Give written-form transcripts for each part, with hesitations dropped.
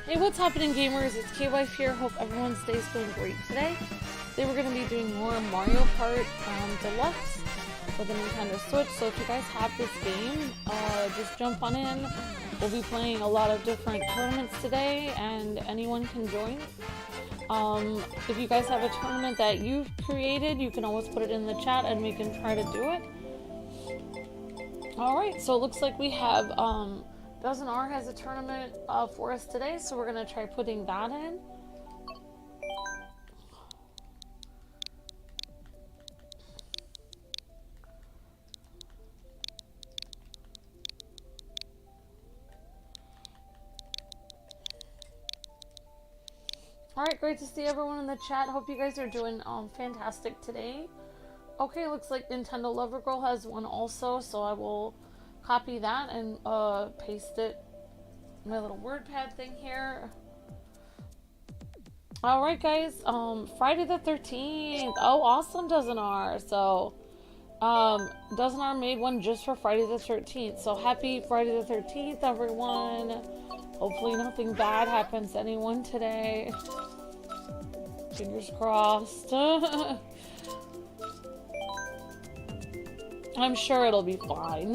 Hey, what's happening, gamers? It's KWife here. Hope everyone's day is going great today. Today we're going to be doing more Mario Kart Deluxe for the Nintendo Switch. So if you guys have this game, just jump on in. We'll be playing a lot of different tournaments today, and anyone can join. If you guys have a tournament that you've created, you can always put it in the chat and we can try to do it. Alright, so it looks like we have Dozen R has a tournament for us today, so we're going to try putting that in. Alright, great to see everyone in the chat. Hope you guys are doing fantastic today. Okay, looks like Nintendo Lover Girl has one also, so I will copy that and paste it in my little WordPad thing here. Alright guys, Friday the 13th. Oh, awesome, Dozen R. So, Dozen R made one just for Friday the 13th. So happy Friday the 13th, everyone. Hopefully nothing bad happens to anyone today. Fingers crossed. I'm sure it'll be fine.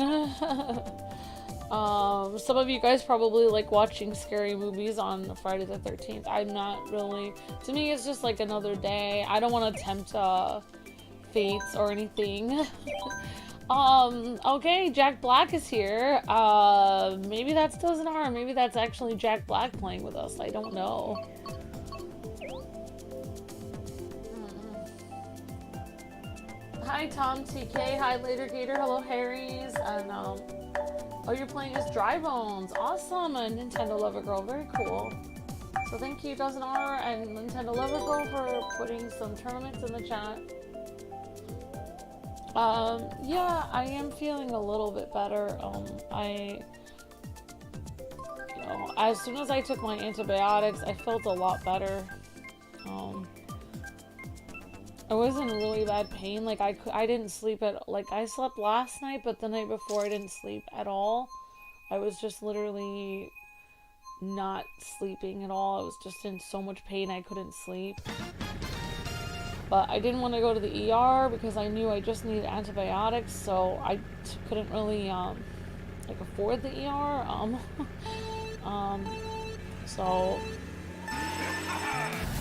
Some of you guys probably like watching scary movies on Friday the 13th. I'm not really. To me, it's just like another day. I don't want to tempt fates or anything. Okay, Jack Black is here. Maybe that's Dozen R. Maybe that's actually Jack Black playing with us. I don't know. Hi, Tom TK. Hi, Later Gator. Hello, Harry's. And, oh, you're playing as Dry Bones. Awesome. And Nintendo Lover Girl. Very cool. So thank you, Dozen R and Nintendo Lover Girl, for putting some tournaments in the chat. Yeah, I am feeling a little bit better. You know, as soon as I took my antibiotics, I felt a lot better. I was in really bad pain. Like, I didn't sleep I slept last night, but the night before I didn't sleep at all. I was just literally not sleeping at all. I was just in so much pain I couldn't sleep. But I didn't want to go to the ER because I knew I just needed antibiotics, so I couldn't really, like, afford the ER. So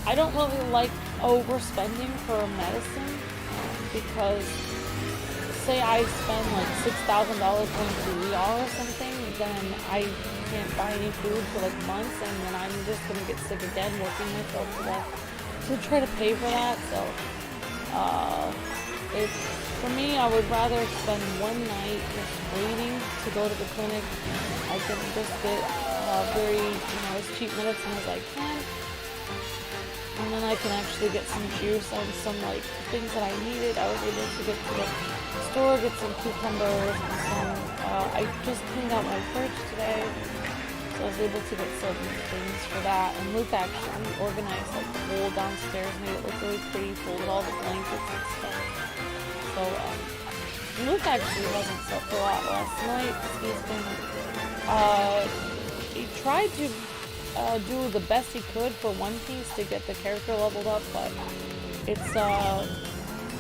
I don't really like overspending for medicine, because say I spend like $6,000 going to the ER or something, then I can't buy any food for like months, and then I'm just gonna get sick again working myself to death to try to pay for that. So for me, I would rather spend one night just waiting to go to the clinic. I can just get very, as cheap medicine as I can. And then I can actually get some juice and some like things that I needed. I was able to get to the store, get some cucumbers and some, I just cleaned out my fridge today. So I was able to get some things for that. And Luke actually organized like the whole downstairs, made it look really pretty, folded all the blankets and stuff. So, Luke actually hasn't slept a lot last night. He tried to do the best he could for One Piece to get the character leveled up, but it's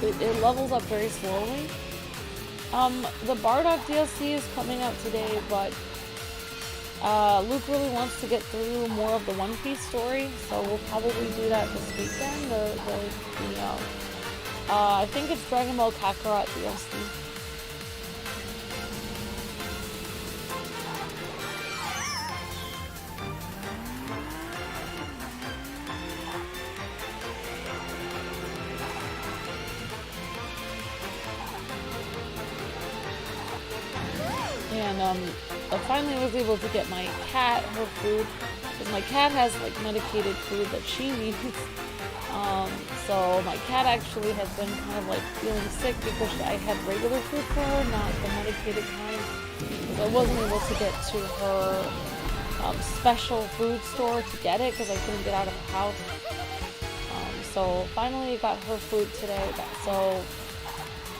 it levels up very slowly. The Bardock DLC is coming out today, but Luke really wants to get through more of the One Piece story, so we'll probably do that this weekend. I think it's Dragon Ball Kakarot DLC. And I finally was able to get my cat her food, because my cat has like medicated food that she needs. So my cat actually has been kind of like feeling sick because I had regular food for her, not the medicated kind, because I wasn't able to get to her special food store to get it because I couldn't get out of the house. So finally got her food today. So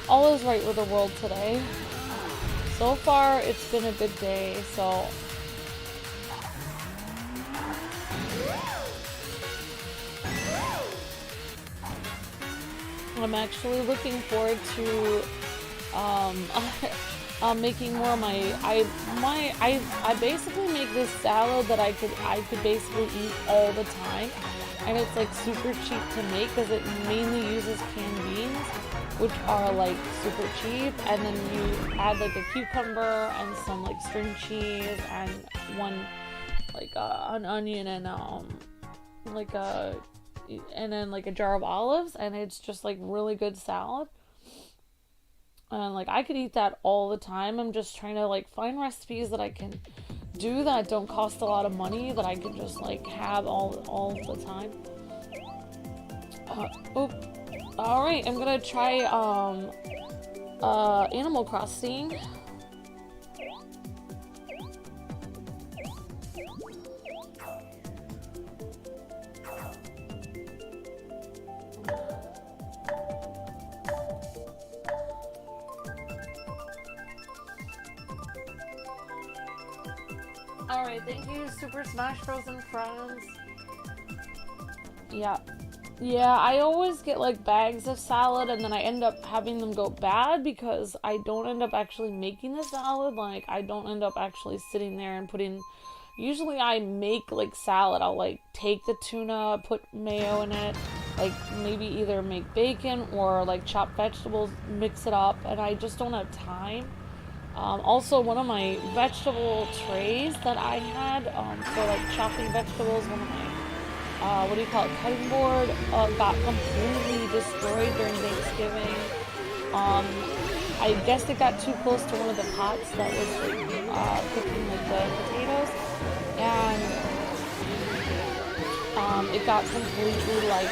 all is right with the world today. So far, it's been a good day, so I'm actually looking forward to making more of I basically make this salad that I could basically eat all the time, and it's like super cheap to make because it mainly uses canned beans, which are like super cheap, and then you add like a cucumber and some like string cheese and one like an onion and then like a jar of olives, and it's just like really good salad. And like I could eat that all the time. I'm just trying to like find recipes that I can do that don't cost a lot of money, that I can just like have all the time. All right, I'm gonna try Animal Crossing. Alright, thank you, Super Smash Bros. And Friends. Yeah. Yeah, I always get like bags of salad and then I end up having them go bad because I don't end up actually making the salad. Like, I don't end up actually sitting there and putting... Usually I make like salad. I'll like take the tuna, put mayo in it, like maybe either make bacon or like chop vegetables, mix it up, and I just don't have time. Also, one of my vegetable trays that I had for like chopping vegetables, one of my, what do you call it, cutting board, got completely destroyed during Thanksgiving. I guess it got too close to one of the pots that was like, cooking like the potatoes, and it got completely like,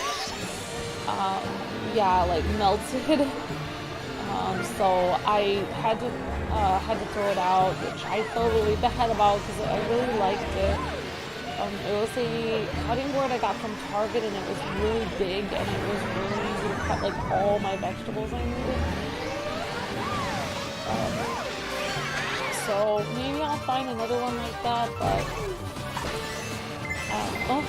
yeah, like melted. So I had to throw it out, which I felt really bad about because I really liked it. It was a cutting board I got from Target, and it was really big, and it was really easy to cut like all my vegetables I needed. So maybe I'll find another one like that, but I don't know.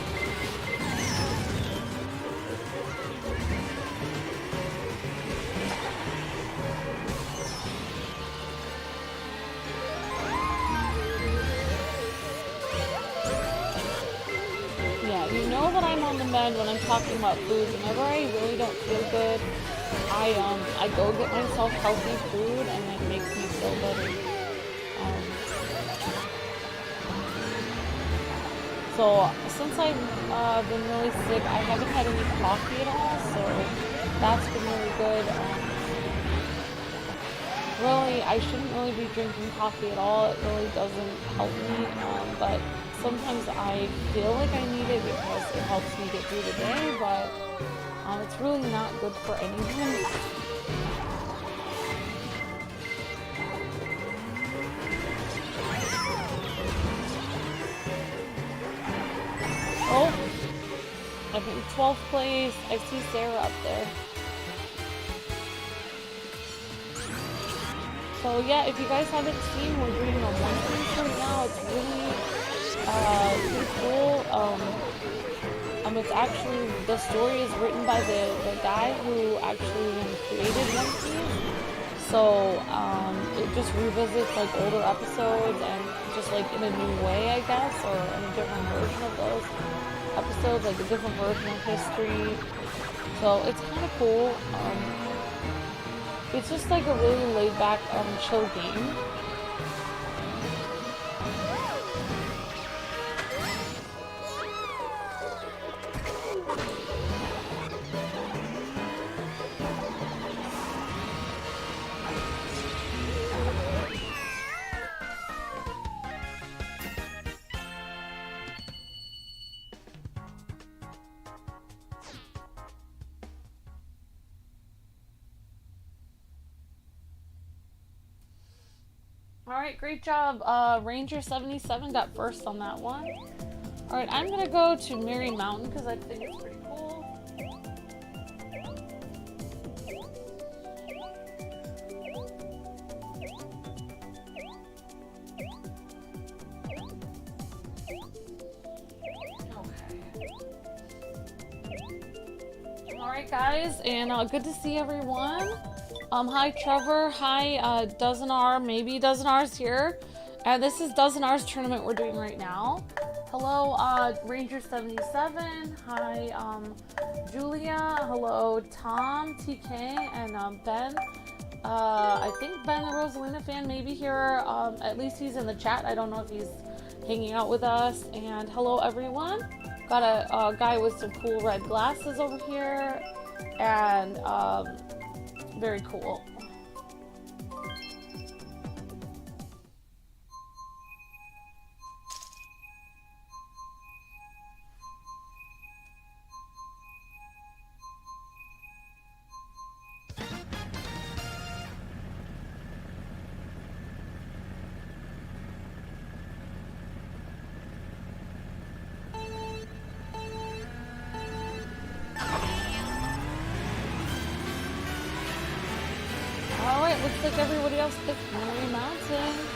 You know that I'm on the mend when I'm talking about food. Whenever I really don't feel good, I go get myself healthy food, and it makes me feel better. So since I've been really sick, I haven't had any coffee at all, so that's been really good. Really, I shouldn't really be drinking coffee at all. It really doesn't help me, but sometimes I feel like I need it because it helps me get through the day, but it's really not good for anyone. Oh, I'm in 12th place. I see Sarah up there. So yeah, if you guys haven't seen, we're doing a One Piece right now. It's really pretty cool. It's actually, the story is written by the guy who actually created One Piece. So it just revisits like older episodes and just like in a new way, I guess, or in a different version of those episodes, like a different version of history. So it's kind of cool. It's just like a really laid back, chill game. Alright, great job. Ranger77 got first on that one. Alright, I'm gonna go to Merry Mountain because I think it's pretty cool. Alright guys, and good to see everyone. Hi Trevor, hi Dozen R, maybe Dozen R's here. And this is Dozen R's tournament we're doing right now. Hello, Ranger77, hi Julia, hello Tom, TK, and Ben. I think Ben, the Rosalina fan, may be here. At least he's in the chat. I don't know if he's hanging out with us. And hello everyone. Got a guy with some cool red glasses over here. And very cool. Alright, looks like everybody else picked Mary Mountain.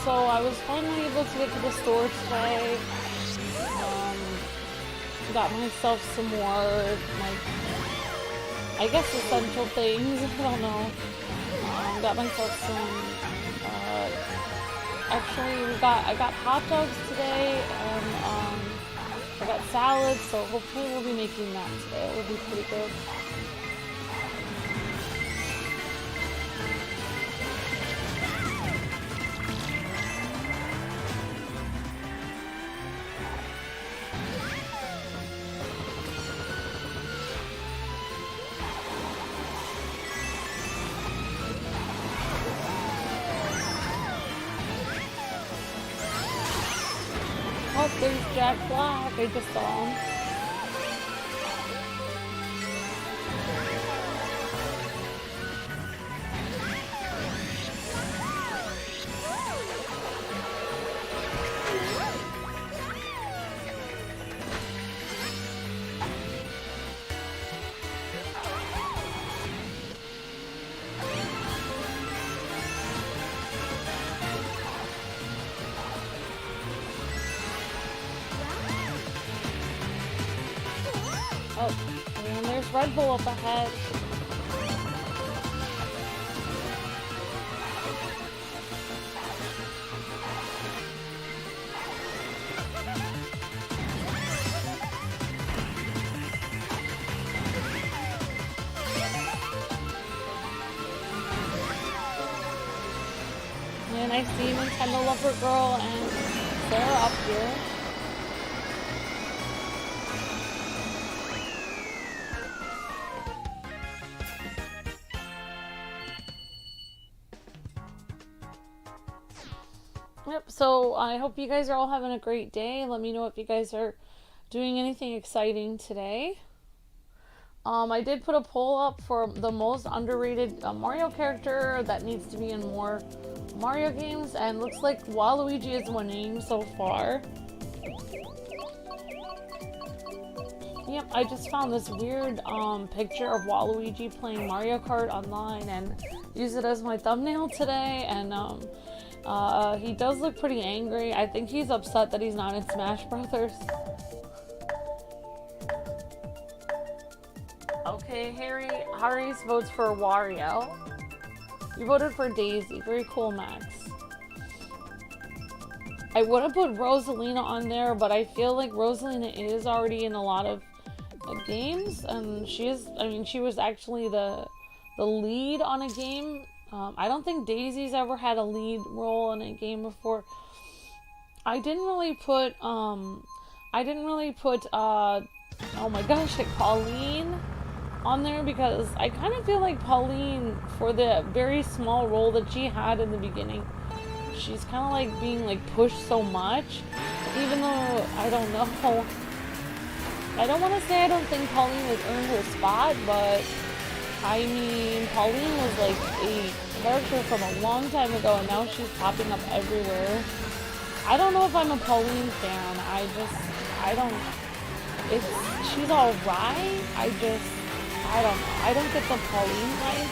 So I was finally able to get to the store today. Got myself some more, like, I guess essential things. I don't know. Got myself some. Actually, I got hot dogs today, and I got salad. So hopefully we'll be making that today. It will be pretty good. Oh, there's Jack Black. I just saw him. Oh, and there's Red Bull up ahead. And I see Nintendo Lover Girl and Sarah up here. Yep, so I hope you guys are all having a great day. Let me know if you guys are doing anything exciting today. I did put a poll up for the most underrated Mario character that needs to be in more Mario games, and looks like Waluigi is winning so far. Yep, I just found this weird picture of Waluigi playing Mario Kart online and used it as my thumbnail today, and he does look pretty angry. I think he's upset that he's not in Smash Brothers. Okay, Harry's votes for Wario. You voted for Daisy. Very cool, Max. I would have put Rosalina on there, but I feel like Rosalina is already in a lot of games, and she was actually the lead on a game. I don't think Daisy's ever had a lead role in a game before. I didn't really put oh my gosh, like Pauline on there, because I kind of feel like Pauline, for the very small role that she had in the beginning, she's kind of like being like pushed so much, even though I don't know. I don't want to say I don't think Pauline has earned her spot, but I mean, Pauline was like a character from a long time ago, and now she's popping up everywhere. I don't know if I'm a Pauline fan. I don't, she's alright. I don't know. I don't get the Pauline vibe,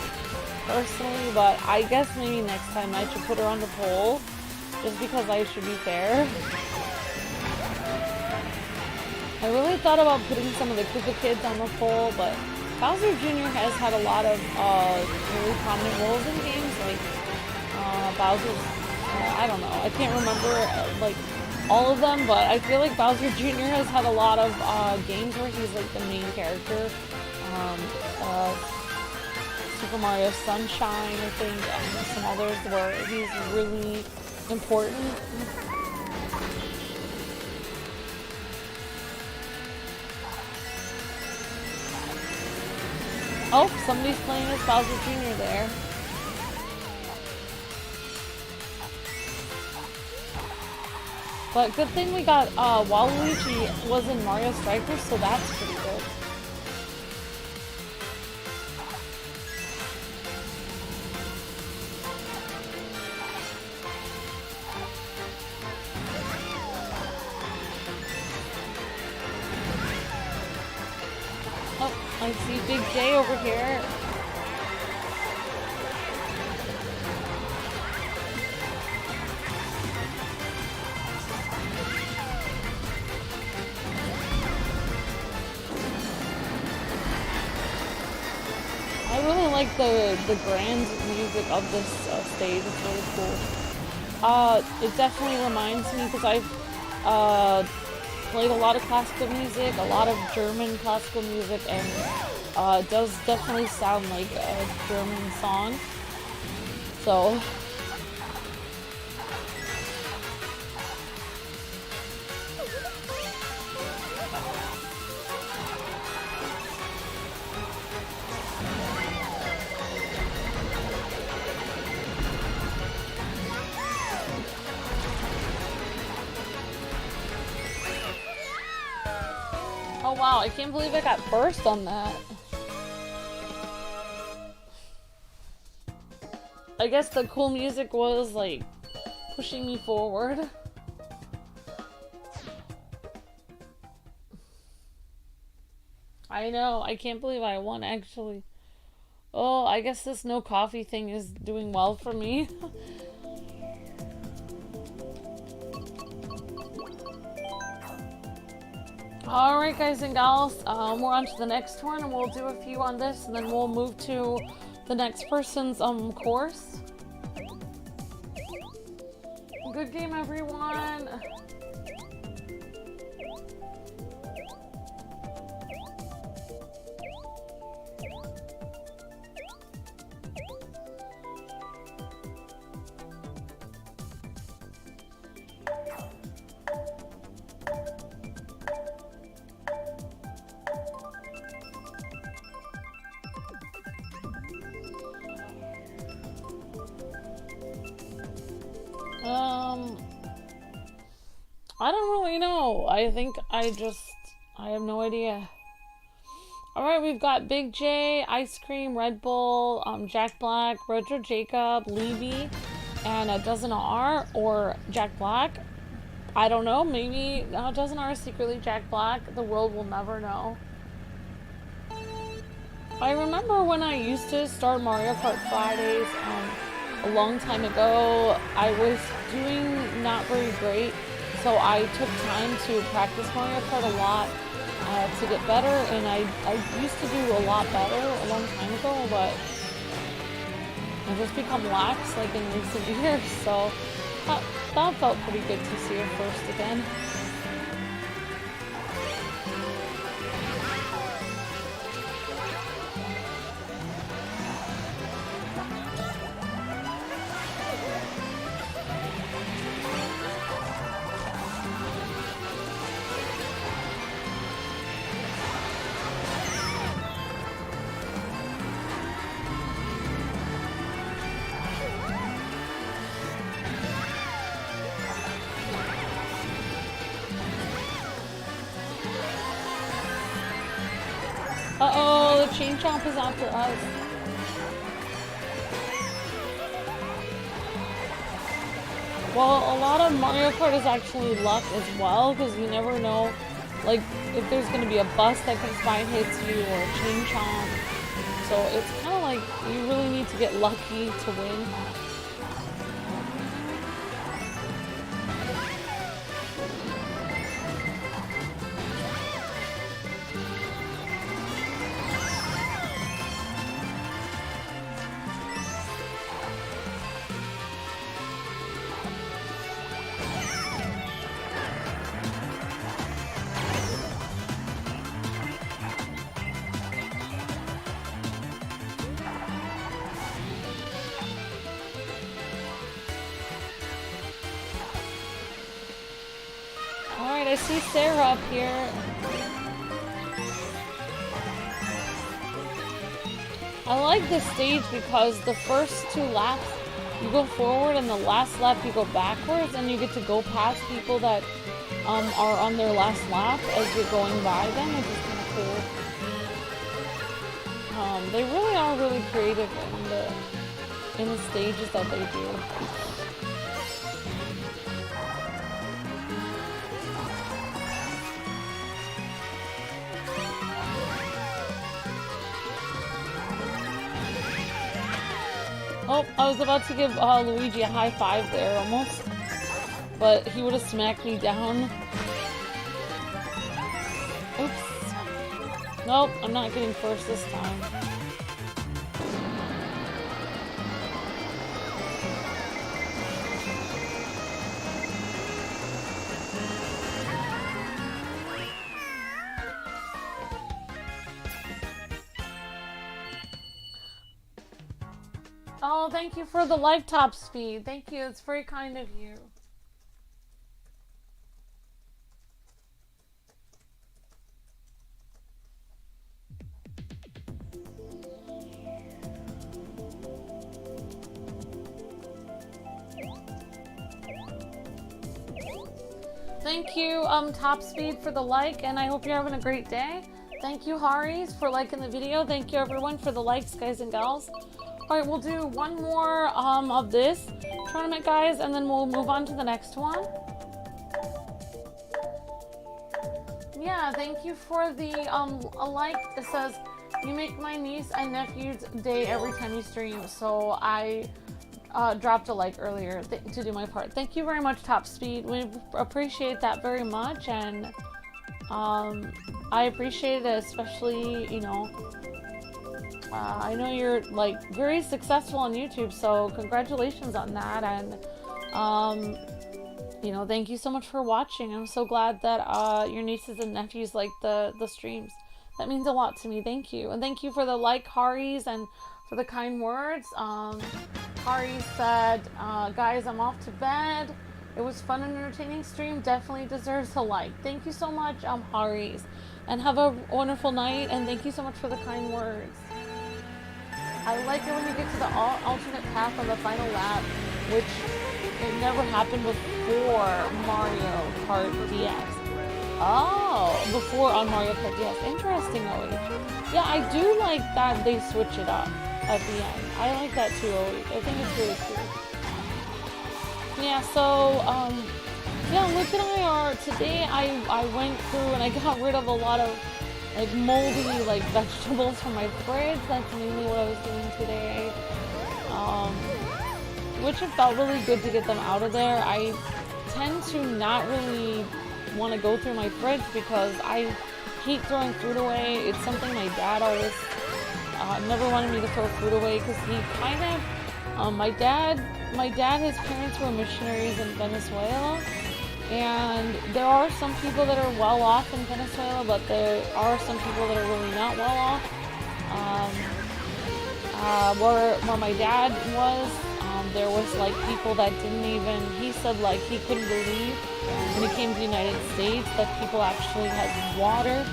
personally, but I guess maybe next time I should put her on the poll, just because I should be fair. I really thought about putting some of the Koopa kids on the poll, but Bowser Jr. has had a lot of really prominent roles in games, like Bowser's, I don't know, I can't remember like all of them, but I feel like Bowser Jr. has had a lot of games where he's like the main character. Super Mario Sunshine, I think, and some others where he's really important. Oh, somebody's playing as Bowser Jr. there. But good thing we got Waluigi was in Mario Strikers, so that's pretty good. I see Big J over here. I really like the grand music of this stage. It's really cool. It definitely reminds me, because I've played a lot of classical music, a lot of German classical music, and it does definitely sound like a German song. So oh wow, I can't believe I got first on that. I guess the cool music was like pushing me forward. I know, I can't believe I won actually. Oh, I guess this no coffee thing is doing well for me. Alright guys and gals, we're on to the next one, and we'll do a few on this, and then we'll move to the next person's course. Good game, everyone. I don't really know. I think I have no idea. Alright, we've got Big J, Ice Cream, Red Bull, Jack Black, Roger Jacob, Levy, and a Dozen R, or Jack Black. I don't know, maybe Dozen R is secretly Jack Black. The world will never know. I remember when I used to start Mario Kart Fridays a long time ago, I was doing not very great. So I took time to practice Mario Kart a lot to get better, and I used to do a lot better a long time ago, but I've just become lax like in recent years, so that felt pretty good to see her first again. Chain Chomp is after us. Well, a lot of Mario Kart is actually luck as well, because you never know, like, if there's going to be a bus that comes by and hits you, or a Chain Chomp. So it's kind of like, you really need to get lucky to win. Alright, I see Sarah up here. I like this stage because the first 2 laps you go forward and the last lap you go backwards, and you get to go past people that are on their last lap as you're going by them, which is kind of cool. They really are really creative in the stages that they do. Oh, I was about to give Luigi a high five there, almost. But he would have smacked me down. Oops. Nope, I'm not getting first this time. Oh, thank you for the live top speed. Thank you. It's very kind of you. Thank you, Top Speed, for the like, and I hope you're having a great day. Thank you, Haris, for liking the video. Thank you, everyone, for the likes, guys and gals. Alright, we'll do one more of this tournament, guys, and then we'll move on to the next one. Yeah, thank you for the a like. It says, you make my niece and nephew's day every time you stream, so I dropped a like earlier to do my part. Thank you very much, Top Speed. We appreciate that very much, and I appreciate it, especially, you know, I know you're like very successful on YouTube, so congratulations on that, and you know, thank you so much for watching. I'm so glad that your nieces and nephews like the streams. That means a lot to me. Thank you, and thank you for the like, Haris, and for the kind words. Hari said, guys, I'm off to bed. It was fun and entertaining stream. Definitely deserves a like. Thank you so much, Haris, and have a wonderful night, and thank you so much for the kind words. I like it when you get to the alternate path on the final lap, which it never happened before Mario Kart DS. Oh, before on Mario Kart DS. Interesting, OH. Yeah, I do like that they switch it up at the end. I like that too, OH. I think it's really cool. Yeah, so, yeah, Luke and I are, today I went through and I got rid of a lot of like moldy like vegetables from my fridge. That's mainly what I was doing today, which it felt really good to get them out of there. I tend to not really want to go through my fridge because I hate throwing food away. It's something my dad always never wanted me to throw food away, because he kind of my dad, his parents were missionaries in Venezuela. And there are some people that are well off in Venezuela, but there are some people that are really not well off. Where my dad was, there was like people that didn't even, he said like he couldn't believe when he came to the United States that people actually had water,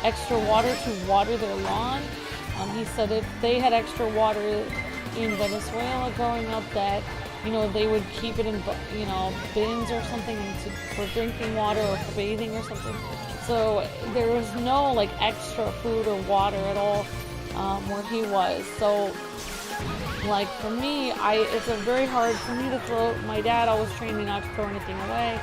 extra water to water their lawn. He said if they had extra water in Venezuela growing up, that, you know, they would keep it in, you know, bins or something for drinking water or for bathing or something. So there was no like extra food or water at all where he was. So, like for me, it's a very hard for me to throw. My dad always trained me not to throw anything away.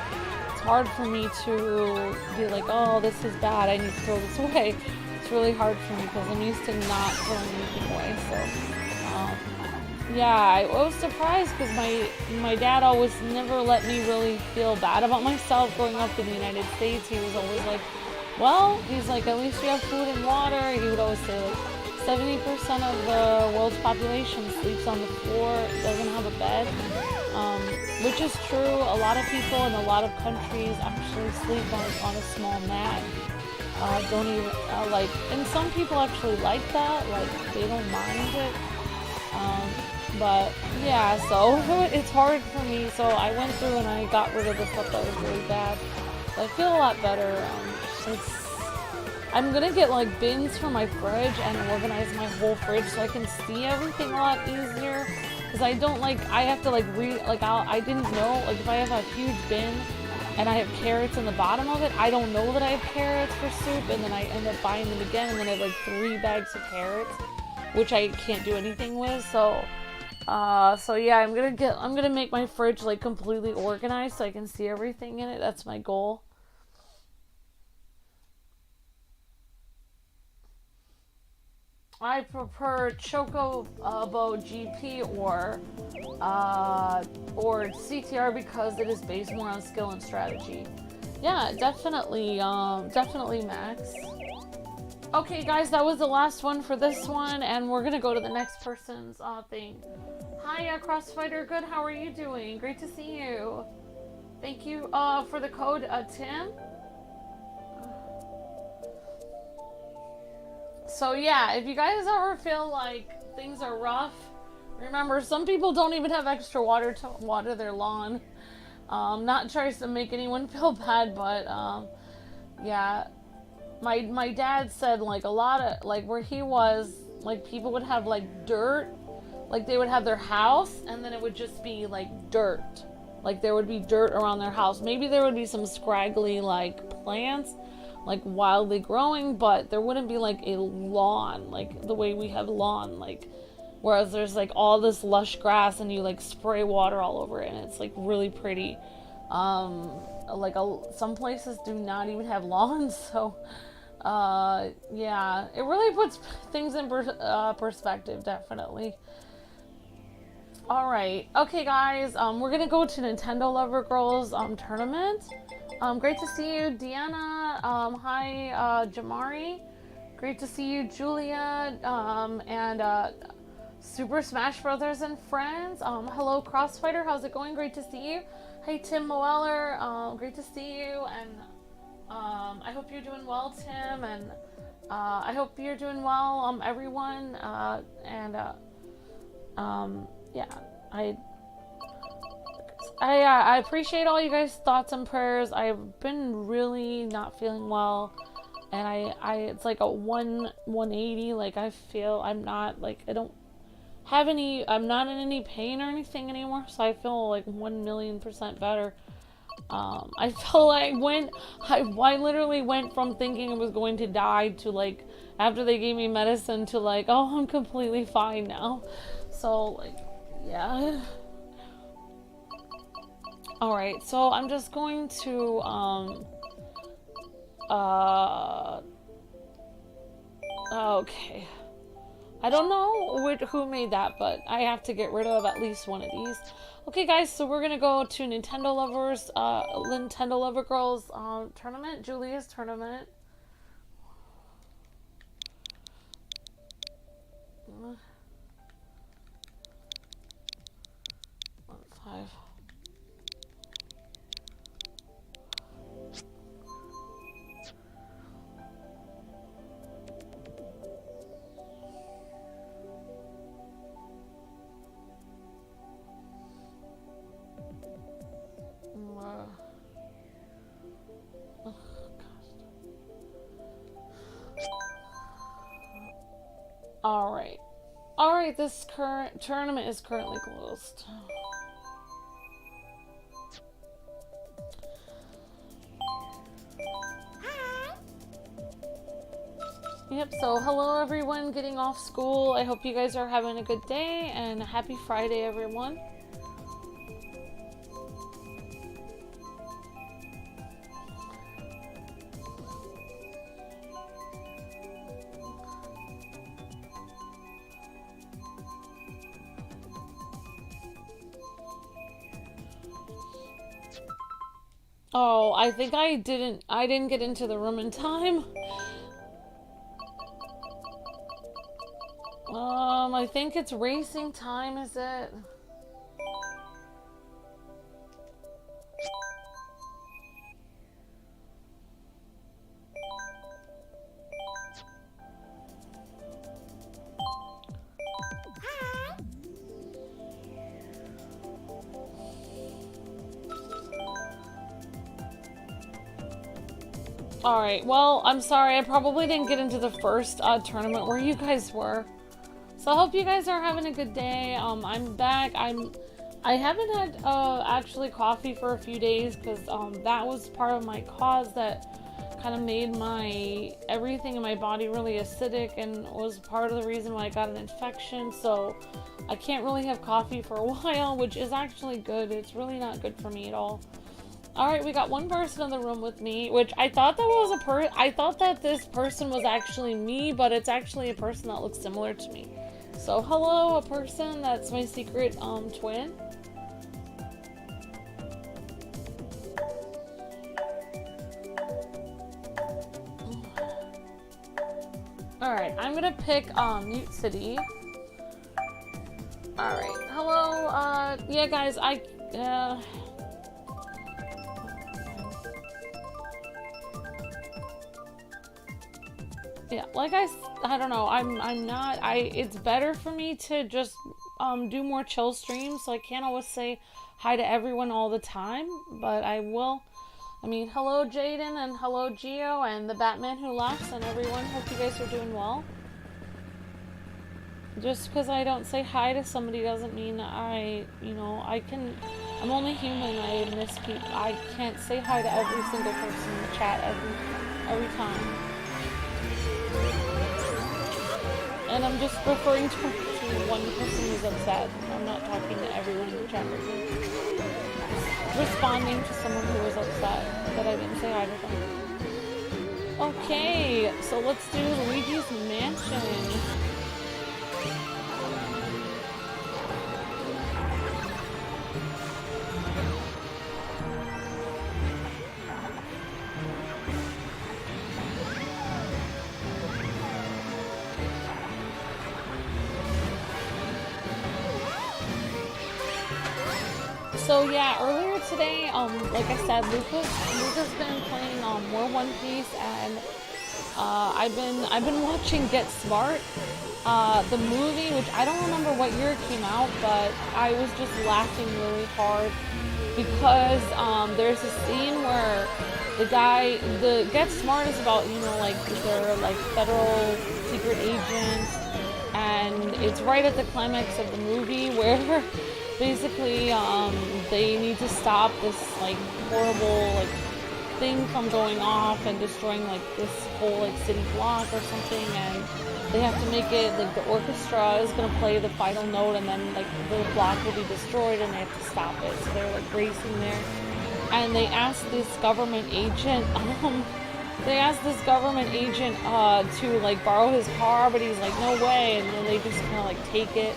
It's hard for me to be like, oh, this is bad, I need to throw this away. It's really hard for me because I'm used to not throwing anything away. So, yeah, I was surprised because my dad always never let me really feel bad about myself growing up in the United States. He was always like, well, he's like, at least you have food and water. He would always say like 70% of the world's population sleeps on the floor, doesn't have a bed, which is true. A lot of people in a lot of countries actually sleep on a small mat. Don't even like, and some people actually like that, like they don't mind it. But yeah, so it's hard for me. So I went through and I got rid of the stuff that was really bad. But I feel a lot better. I'm gonna get like bins for my fridge and organize my whole fridge so I can see everything a lot easier. Because I don't like, I have to like I didn't know, like if I have a huge bin and I have carrots in the bottom of it, I don't know that I have carrots for soup, and then I end up buying them again, and then I have like 3 bags of carrots, which I can't do anything with. So yeah, I'm gonna make my fridge like completely organized so I can see everything in it. That's my goal. I prefer Chocobo GP or CTR because it is based more on skill and strategy. Yeah, definitely Max. Okay, guys, that was the last one for this one, and we're gonna go to the next person's thing. Hi, Crossfighter. Good. How are you doing? Great to see you. Thank you for the code, Tim. So yeah, if you guys ever feel like things are rough, remember some people don't even have extra water to water their lawn. Not trying to make anyone feel bad, but yeah, my dad said like a lot of like where he was, like people would have like dirt, like they would have their house and then it would just be like dirt. Like there would be dirt around their house. Maybe there would be some scraggly like plants, like wildly growing, but there wouldn't be like a lawn, like the way we have lawn, like whereas there's like all this lush grass and you like spray water all over it and it's like really pretty. Some places do not even have lawns, so yeah, it really puts things in perspective, definitely. All right, okay, guys. We're gonna go to Nintendo Lover Girls tournament. Great to see you, Deanna. Hi, Jamari. Great to see you, Julia. And Super Smash Brothers and friends. Hello, Crossfighter. How's it going? Great to see you. Hey, Tim Moeller. Great to see you. And I hope you're doing well, Tim. And I hope you're doing well, everyone. Yeah, I appreciate all you guys' thoughts and prayers. I've been really not feeling well, and it's like a 180. Like I feel I'm not like I'm not in any pain or anything anymore. So I feel like 1,000,000% better. I feel like I literally went from thinking I was going to die to like after they gave me medicine to like, oh, I'm completely fine now. So like, yeah. Alright, so I'm just going to, okay. I don't know who made that, but I have to get rid of at least one of these. Okay, guys, so we're gonna go to Nintendo Lover Girls, tournament, Julia's tournament. Five. Alright, this current tournament is currently closed. Yep, so hello everyone getting off school. I hope you guys are having a good day and a happy Friday, everyone. Oh, I think I didn't get into the room in time. I think it's racing time, is it? Alright, well, I'm sorry, I probably didn't get into the first tournament where you guys were. So I hope you guys are having a good day. I'm back. I haven't had actually coffee for a few days because that was part of my cause that kind of made my everything in my body really acidic and was part of the reason why I got an infection. So I can't really have coffee for a while, which is actually good. It's really not good for me at all. Alright, we got one person in the room with me, which I thought that was I thought that this person was actually me, but it's actually a person that looks similar to me. So hello, a person, that's my secret twin. Alright, I'm gonna pick Mute City. Alright, hello, yeah guys, yeah, like I don't know, it's better for me to just do more chill streams, so I can't always say hi to everyone all the time, but I will. I mean, hello Jaden and hello Geo and the Batman who laughs and everyone, hope you guys are doing well. Just because I don't say hi to somebody doesn't mean I'm only human, I miss people, I can't say hi to every single person in the chat every time. And I'm just referring to one person who's upset. I'm not talking to everyone in the chat room. Just responding to someone who was upset that I didn't say hi to them. Okay, so let's do Luigi's Mansion. So yeah, earlier today, like I said, Luca's been playing more One Piece, and I've been watching Get Smart, the movie, which I don't remember what year it came out, but I was just laughing really hard because there's a scene where the Get Smart is about, like they're like federal secret agents, and it's right at the climax of the movie where basically they need to stop this like horrible like thing from going off and destroying like this whole like city block or something, and they have to make it like the orchestra is gonna play the final note and then like the block will be destroyed and they have to stop it. So they're like racing there, and they ask this government agent to like borrow his car, but he's like, no way, and then they just kind of like take it.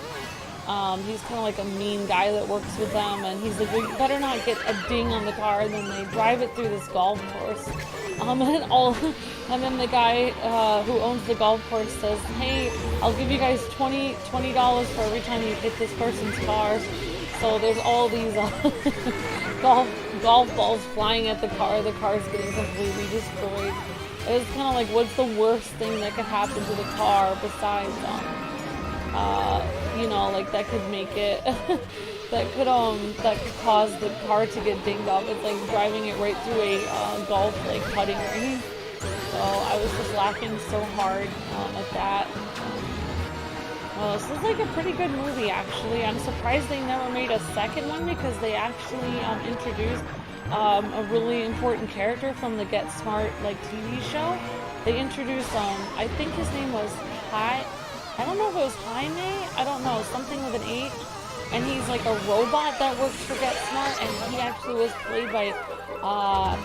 He's kind of like a mean guy that works with them, and he's like, well, you better not get a ding on the car, and then they drive it through this golf course, and then the guy who owns the golf course says, hey, I'll give you guys $20 for every time you hit this person's car. So there's all these golf balls flying at the car's getting completely destroyed. It's kind of like, what's the worst thing that could happen to the car besides like that could make it, that could cause the car to get dinged up. It's like driving it right through a golf like putting range. So I was just laughing so hard at that. Well, this is like a pretty good movie actually. I'm surprised they never made a second one because they actually introduced a really important character from the Get Smart like TV show. they introduced, I think his name was I don't know if it was Jaime, I don't know, something with an H, and he's like a robot that works for Get Smart, and he actually was played by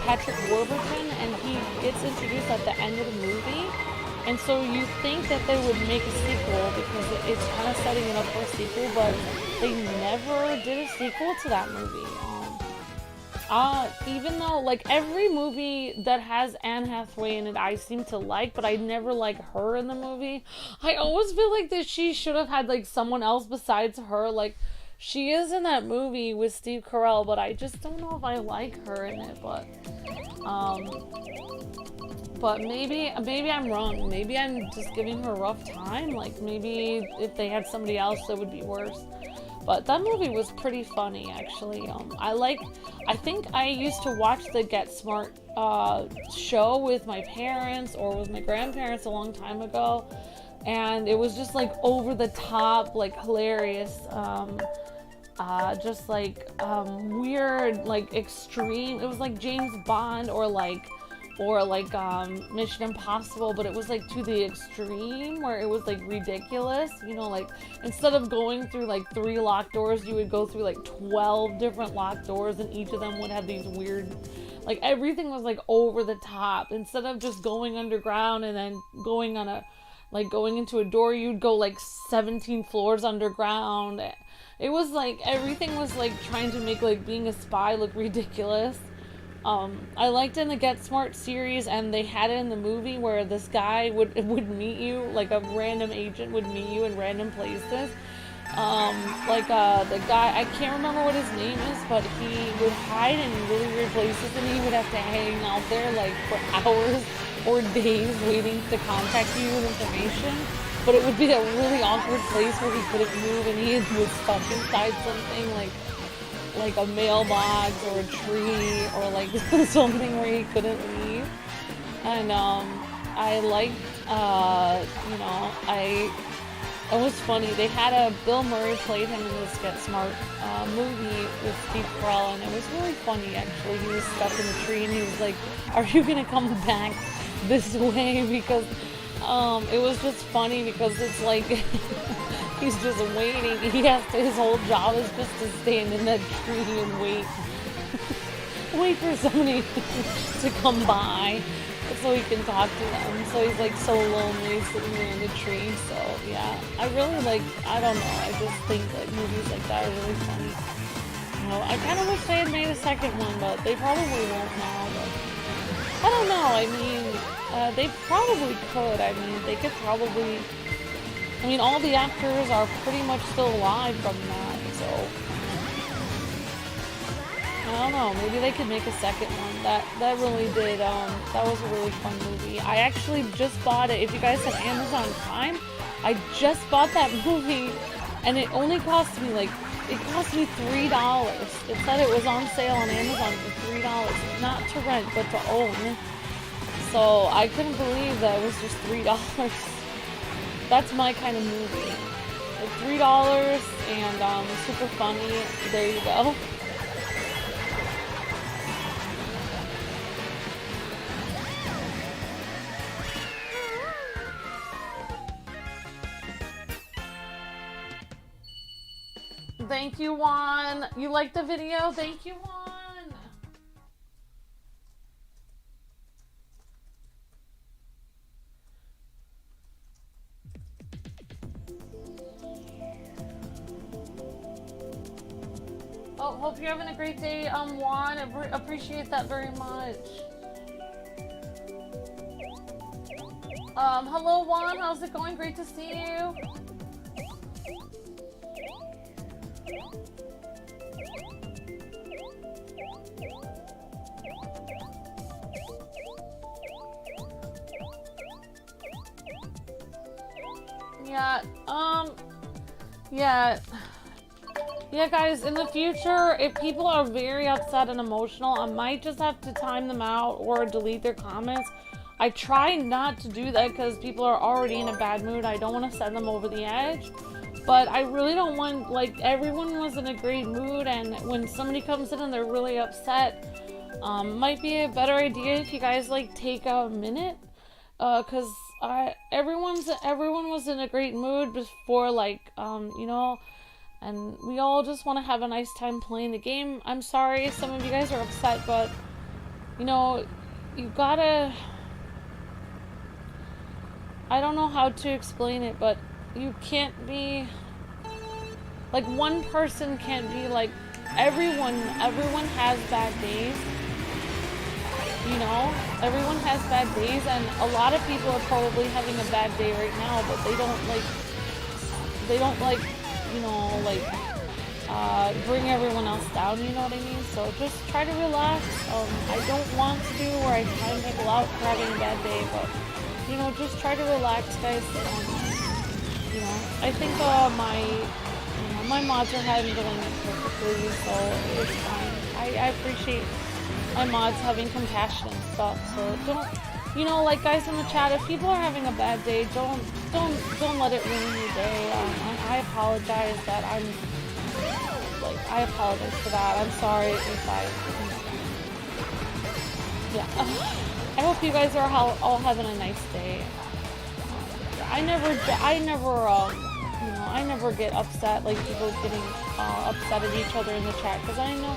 Patrick Warburton, and he gets introduced at the end of the movie. And so you think that they would make a sequel because it's kind of setting it up for a sequel, but they never did a sequel to that movie. Even though, like, every movie that has Anne Hathaway in it I seem to like, but I never like her in the movie. I always feel like that she should have had, like, someone else besides her. Like, she is in that movie with Steve Carell, but I just don't know if I like her in it, but maybe I'm wrong. Maybe I'm just giving her a rough time. Like, maybe if they had somebody else, it would be worse. But that movie was pretty funny, actually. I think I used to watch the Get Smart show with my parents or with my grandparents a long time ago. And it was just, like, over the top, like, hilarious. Just, like, weird, like, extreme. It was like James Bond or like Mission Impossible, but it was like to the extreme where it was like ridiculous, you know, like instead of going through like 3 locked doors, you would go through like 12 different locked doors, and each of them would have these weird, like, everything was like over the top. Instead of just going underground and then going into a door, you'd go like 17 floors underground. It was like everything was like trying to make like being a spy look ridiculous. I liked in the Get Smart series, and they had it in the movie where this guy would meet you, like a random agent would meet you in random places. The guy, I can't remember what his name is, but he would hide in really weird places, and he would have to hang out there like for hours or days waiting to contact you with information. But it would be a really awkward place where he couldn't move, and he was stuck inside something like a mailbox or a tree or like something where he couldn't leave. And I liked, it was funny. They had Bill Murray played him in this Get Smart movie with Steve Carell, and it was really funny, actually. He was stuck in the tree, and he was like, "Are you gonna come back this way?" Because it was just funny because it's like he's just waiting. His whole job is just to stand in that tree and wait. Wait for somebody to come by so he can talk to them. So he's like so lonely sitting there in the tree. So yeah, I really like, I don't know, I just think that movies like that are really funny. You know, I kind of wish they had made a second one, but they probably won't now. But I don't know, I mean, they probably could. I mean, they could probably, I mean, all the actors are pretty much still alive from that, so I don't know, maybe they could make a second one. That really did, that was a really fun movie. I actually just bought it. If you guys have Amazon Prime, I just bought that movie, and it only cost me like, it cost me $3. It said it was on sale on Amazon for $3, not to rent, but to own. So I couldn't believe that it was just $3. That's my kind of movie. Like $3 and super funny. There you go. Thank you, Juan. You liked the video? Thank you, Juan. Oh, hope you're having a great day, Juan. I appreciate that very much. Hello, Juan. How's it going? Great to see you. Yeah, guys, in the future, if people are very upset and emotional, I might just have to time them out or delete their comments. I try not to do that because people are already in a bad mood. I don't want to send them over the edge. But I really don't want, like, everyone was in a great mood, and when somebody comes in and they're really upset, might be a better idea if you guys, like, take a minute cause everyone was in a great mood before, like, you know, and we all just want to have a nice time playing the game. I'm sorry if some of you guys are upset, but, you know, you gotta, I don't know how to explain it, but you can't be, like, one person can't be, like, everyone has bad days, you know, everyone has bad days, and a lot of people are probably having a bad day right now, but they don't, like, you know, like, bring everyone else down, you know what I mean? So just try to relax. I don't want to do where I time people out for having a bad day, but, you know, just try to relax, guys. You know, I think, my mods are handling it perfectly, so it's fine. I appreciate my mods having compassion and stuff, so don't, you know, like, guys in the chat, if people are having a bad day, don't let it ruin your day. I apologize that I apologize for that. I'm sorry if yeah. I hope you guys are all having a nice day. I never, you know, I never get upset, like, people getting upset at each other in the chat, because I know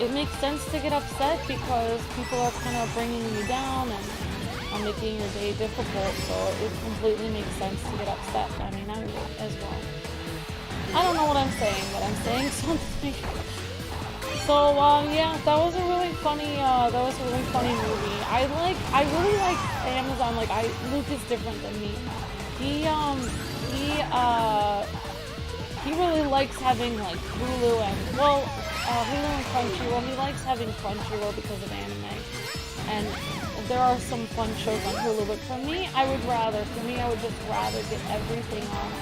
it makes sense to get upset because people are kind of bringing you down and making your day difficult, so it completely makes sense to get upset. I mean, I would as well. I don't know what I'm saying, but I'm saying something. So, yeah, that was a really funny movie. I really like Amazon. Like, Luke is different than me. He really likes having, like, Hulu and, well, Hulu and Crunchyroll. He likes having Crunchyroll because of anime. And there are some fun shows on Hulu, but for me, I would just rather get everything on.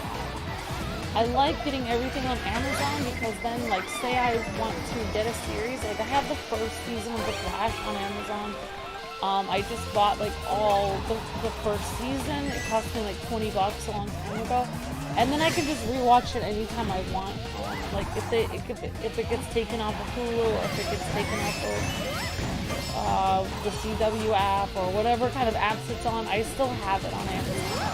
I like getting everything on Amazon because then, like, say I want to get a series, like, I have the first season of The Flash on Amazon. I just bought, like, all the first season. It cost me, like, $20 a long time ago. And then I can just rewatch it anytime I want. Like, if it gets taken off of Hulu, or if it gets taken off of the CW app, or whatever kind of apps it's on, I still have it on Amazon.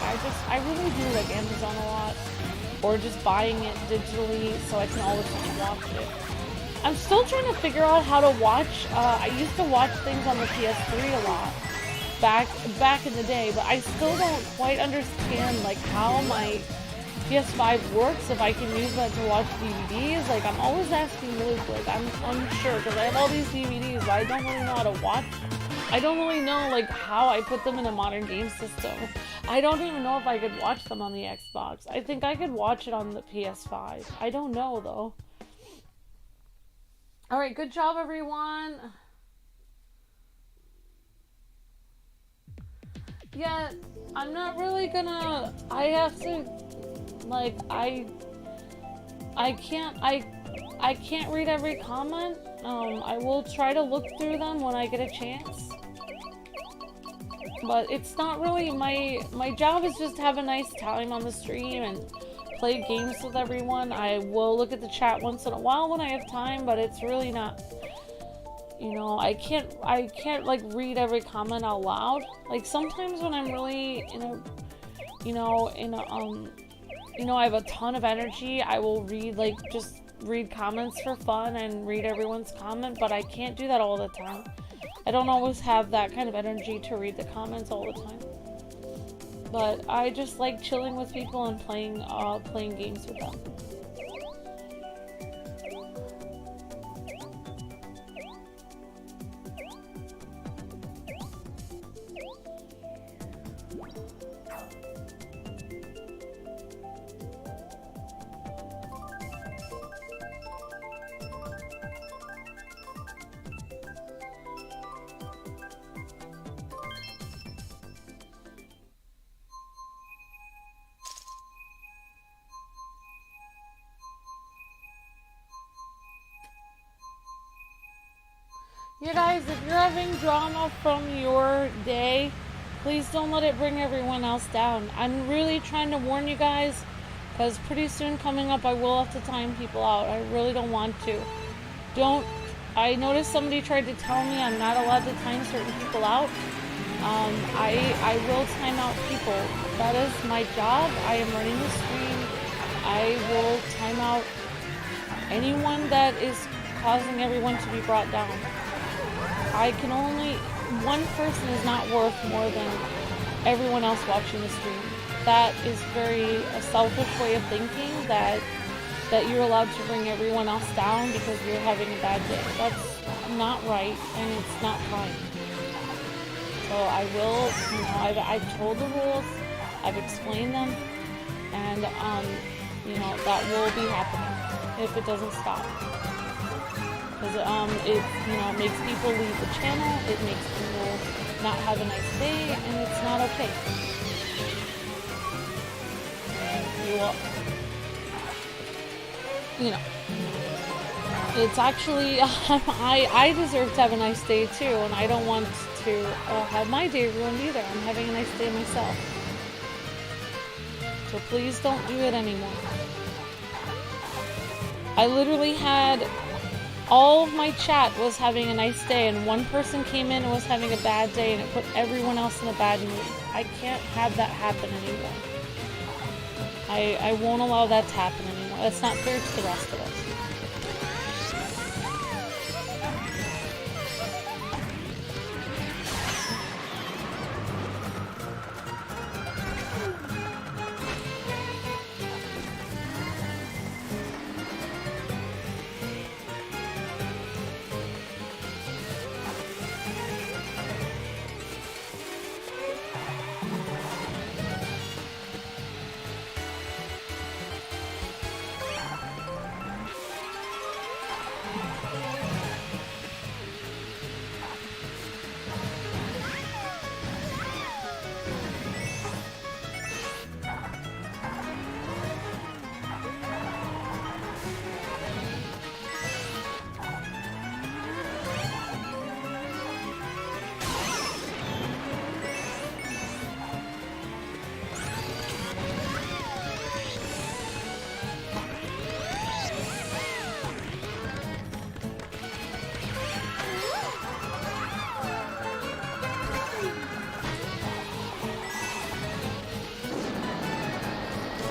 I really do like Amazon a lot. Or just buying it digitally so I can always watch it. I'm still trying to figure out how to watch. I used to watch things on the PS3 a lot back in the day, but I still don't quite understand, like, how my PS5 works, if I can use that to watch DVDs. Like, I'm always asking Luke, like, I'm unsure because I have all these DVDs, but I don't really know how to watch. I don't really know, like, how I put them in a modern game system. I don't even know if I could watch them on the Xbox. I think I could watch it on the PS5. I don't know, though. Alright, good job, everyone. Yeah, I'm not really gonna... I have to... Like, I can't read every comment. I will try to look through them when I get a chance. But it's not really my job is just to have a nice time on the stream and play games with everyone. I will look at the chat once in a while when I have time, but it's really not, you know, I can't like read every comment out loud. Like, sometimes when I'm really I have a ton of energy, I will just read comments for fun and read everyone's comment, but I can't do that all the time. I don't always have that kind of energy to read the comments all the time. But I just like chilling with people and playing games with them. You guys, if you're having drama from your day, please don't let it bring everyone else down. I'm really trying to warn you guys, because pretty soon coming up I will have to time people out. I really don't want to. I noticed somebody tried to tell me I'm not allowed to time certain people out, I will time out people. That is my job. I am running the stream. I will time out anyone that is causing everyone to be brought down. I can only... One person is not worth more than everyone else watching the stream. That is a selfish way of thinking, that you're allowed to bring everyone else down because you're having a bad day. That's not right, and it's not kind. So I will, you know, I've told the rules, I've explained them, and, you know, that will be happening if it doesn't stop. Because, it, you know, makes people leave the channel, it makes people not have a nice day, and it's not okay. You will, you know, it's actually, I deserve to have a nice day too, and I don't want to have my day ruined either. I'm having a nice day myself. So please don't do it anymore. I literally had all of my chat was having a nice day, and one person came in and was having a bad day, and it put everyone else in a bad mood. I can't have that happen anymore. I won't allow that to happen anymore. That's not fair to the rest of us.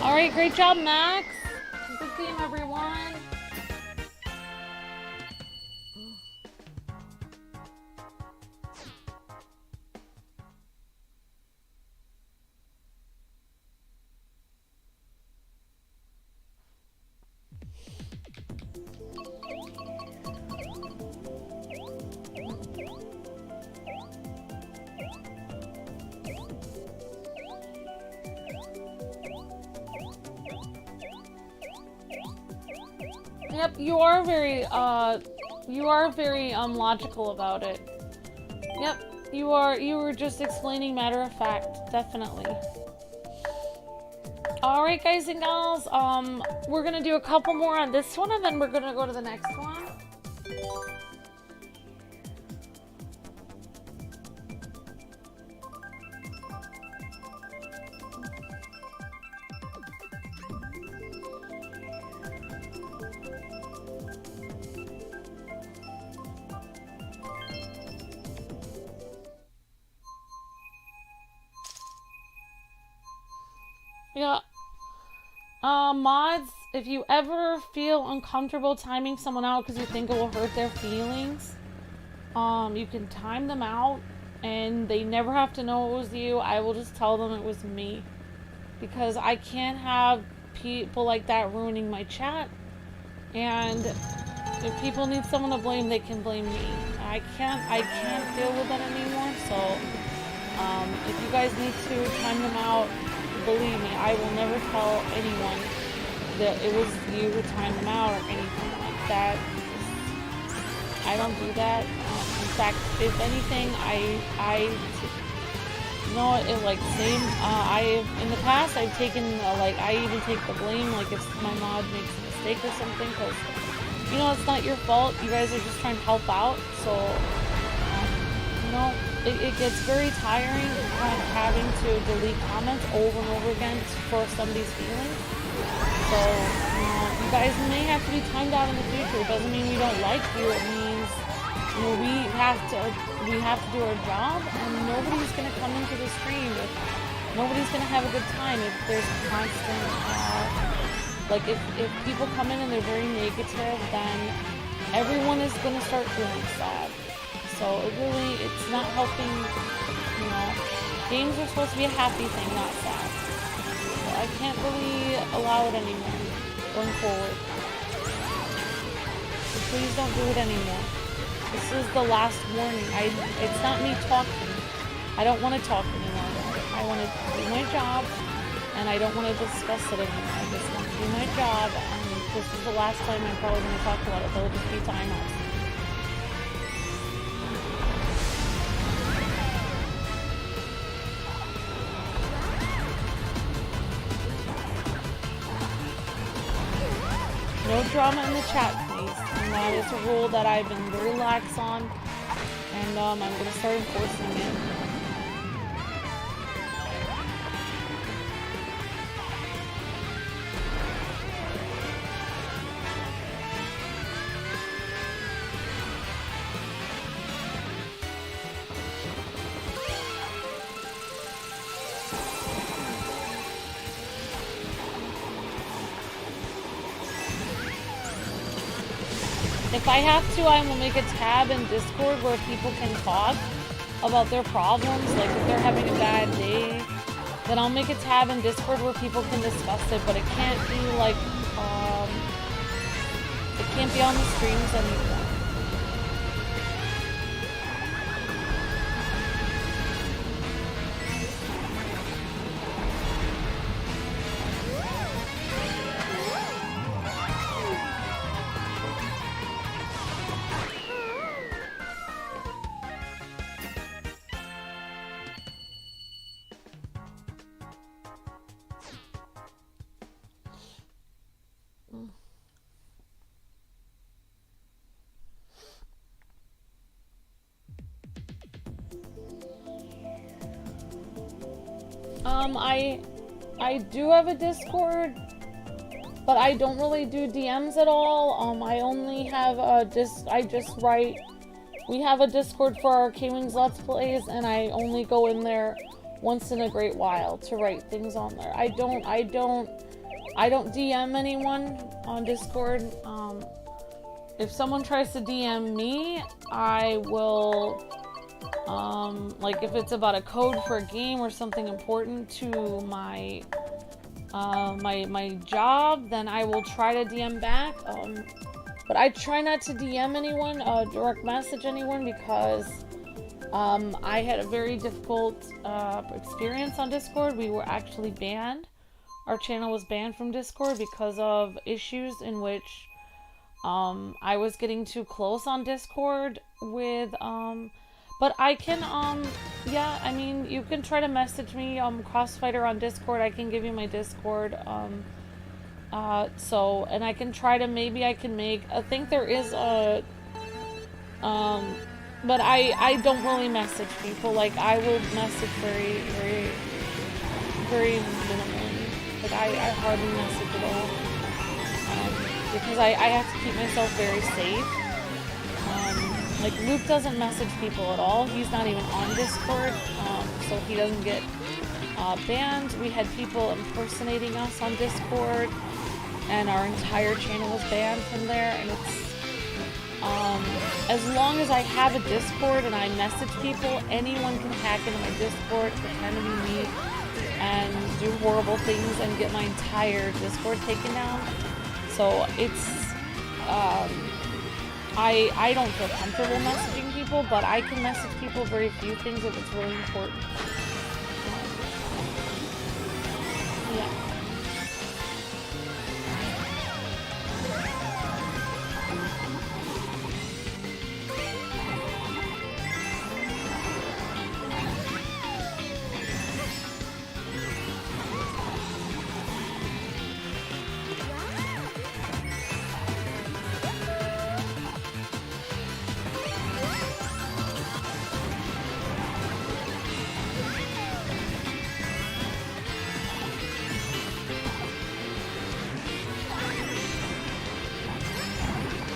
Alright, great job, Max. Good game, everyone. Yep, you are very logical about it. Yep, you were just explaining matter of fact, definitely. Alright, guys and gals, we're gonna do a couple more on this one, and then we're gonna go to the next one. Yeah. Mods, if you ever feel uncomfortable timing someone out because you think it will hurt their feelings, you can time them out and they never have to know it was you. I will just tell them it was me. Because I can't have people like that ruining my chat. And if people need someone to blame, they can blame me. I can't deal with that anymore, so if you guys need to time them out, believe me, I will never tell anyone that it was you who timed them out or anything like that. I don't do that. In fact, if anything, I know it like same. In the past, I've taken like I even take the blame. Like if my mod makes a mistake or something, because you know it's not your fault. You guys are just trying to help out. So you know. It gets very tiring having to delete comments over and over again for somebody's feelings. So, you guys may have to be timed out in the future. It doesn't mean we don't like you. It means you know, we have to do our job, and nobody's gonna come into the stream if nobody's gonna have a good time if there's constant like if people come in and they're very negative, then everyone is gonna start feeling sad. So it's not helping, you know. Games are supposed to be a happy thing, not sad. So I can't really allow it anymore going forward. So please don't do it anymore. This is the last warning. It's not me talking. I don't want to talk anymore about it. I want to do my job, and I don't want to discuss it anymore. I just want to do my job, and this is the last time I'm probably going to talk about it. There'll just be timeouts. No drama in the chat, please. And that is a rule that I've been very lax on, and I'm going to start enforcing it. If I have to, I will make a tab in Discord where people can talk about their problems. Like if they're having a bad day, then I'll make a tab in Discord where people can discuss it. But it can't be like, it can't be on the streams anymore. I do have a Discord, but I don't really do DMs at all. I only have I just write. We have a Discord for our KwingsLetsPlays, and I only go in there once in a great while to write things on there. I don't DM anyone on Discord. If someone tries to DM me, I will. Like if it's about a code for a game or something important to my my job, then I will try to DM back. But I try not to DM anyone, direct message anyone, because I had a very difficult experience on Discord. We were actually banned. Our channel was banned from Discord because of issues in which I was getting too close on Discord with but I can, yeah, I mean, you can try to message me, Crossfighter on Discord. I can give you my Discord, so, and I can try to, maybe I can make, I think there is a, but I don't really message people. Like, I will message very minimally. Like, I hardly message at all, because I have to keep myself very safe. Like, Luke doesn't message people at all. He's not even on Discord, so he doesn't get banned. We had people impersonating us on Discord, and our entire channel was banned from there. And it's, as long as I have a Discord and I message people, anyone can hack into my Discord, pretend to be me, and do horrible things and get my entire Discord taken down. So it's, I don't feel comfortable messaging people, but I can message people very few things if it's really important. Yeah.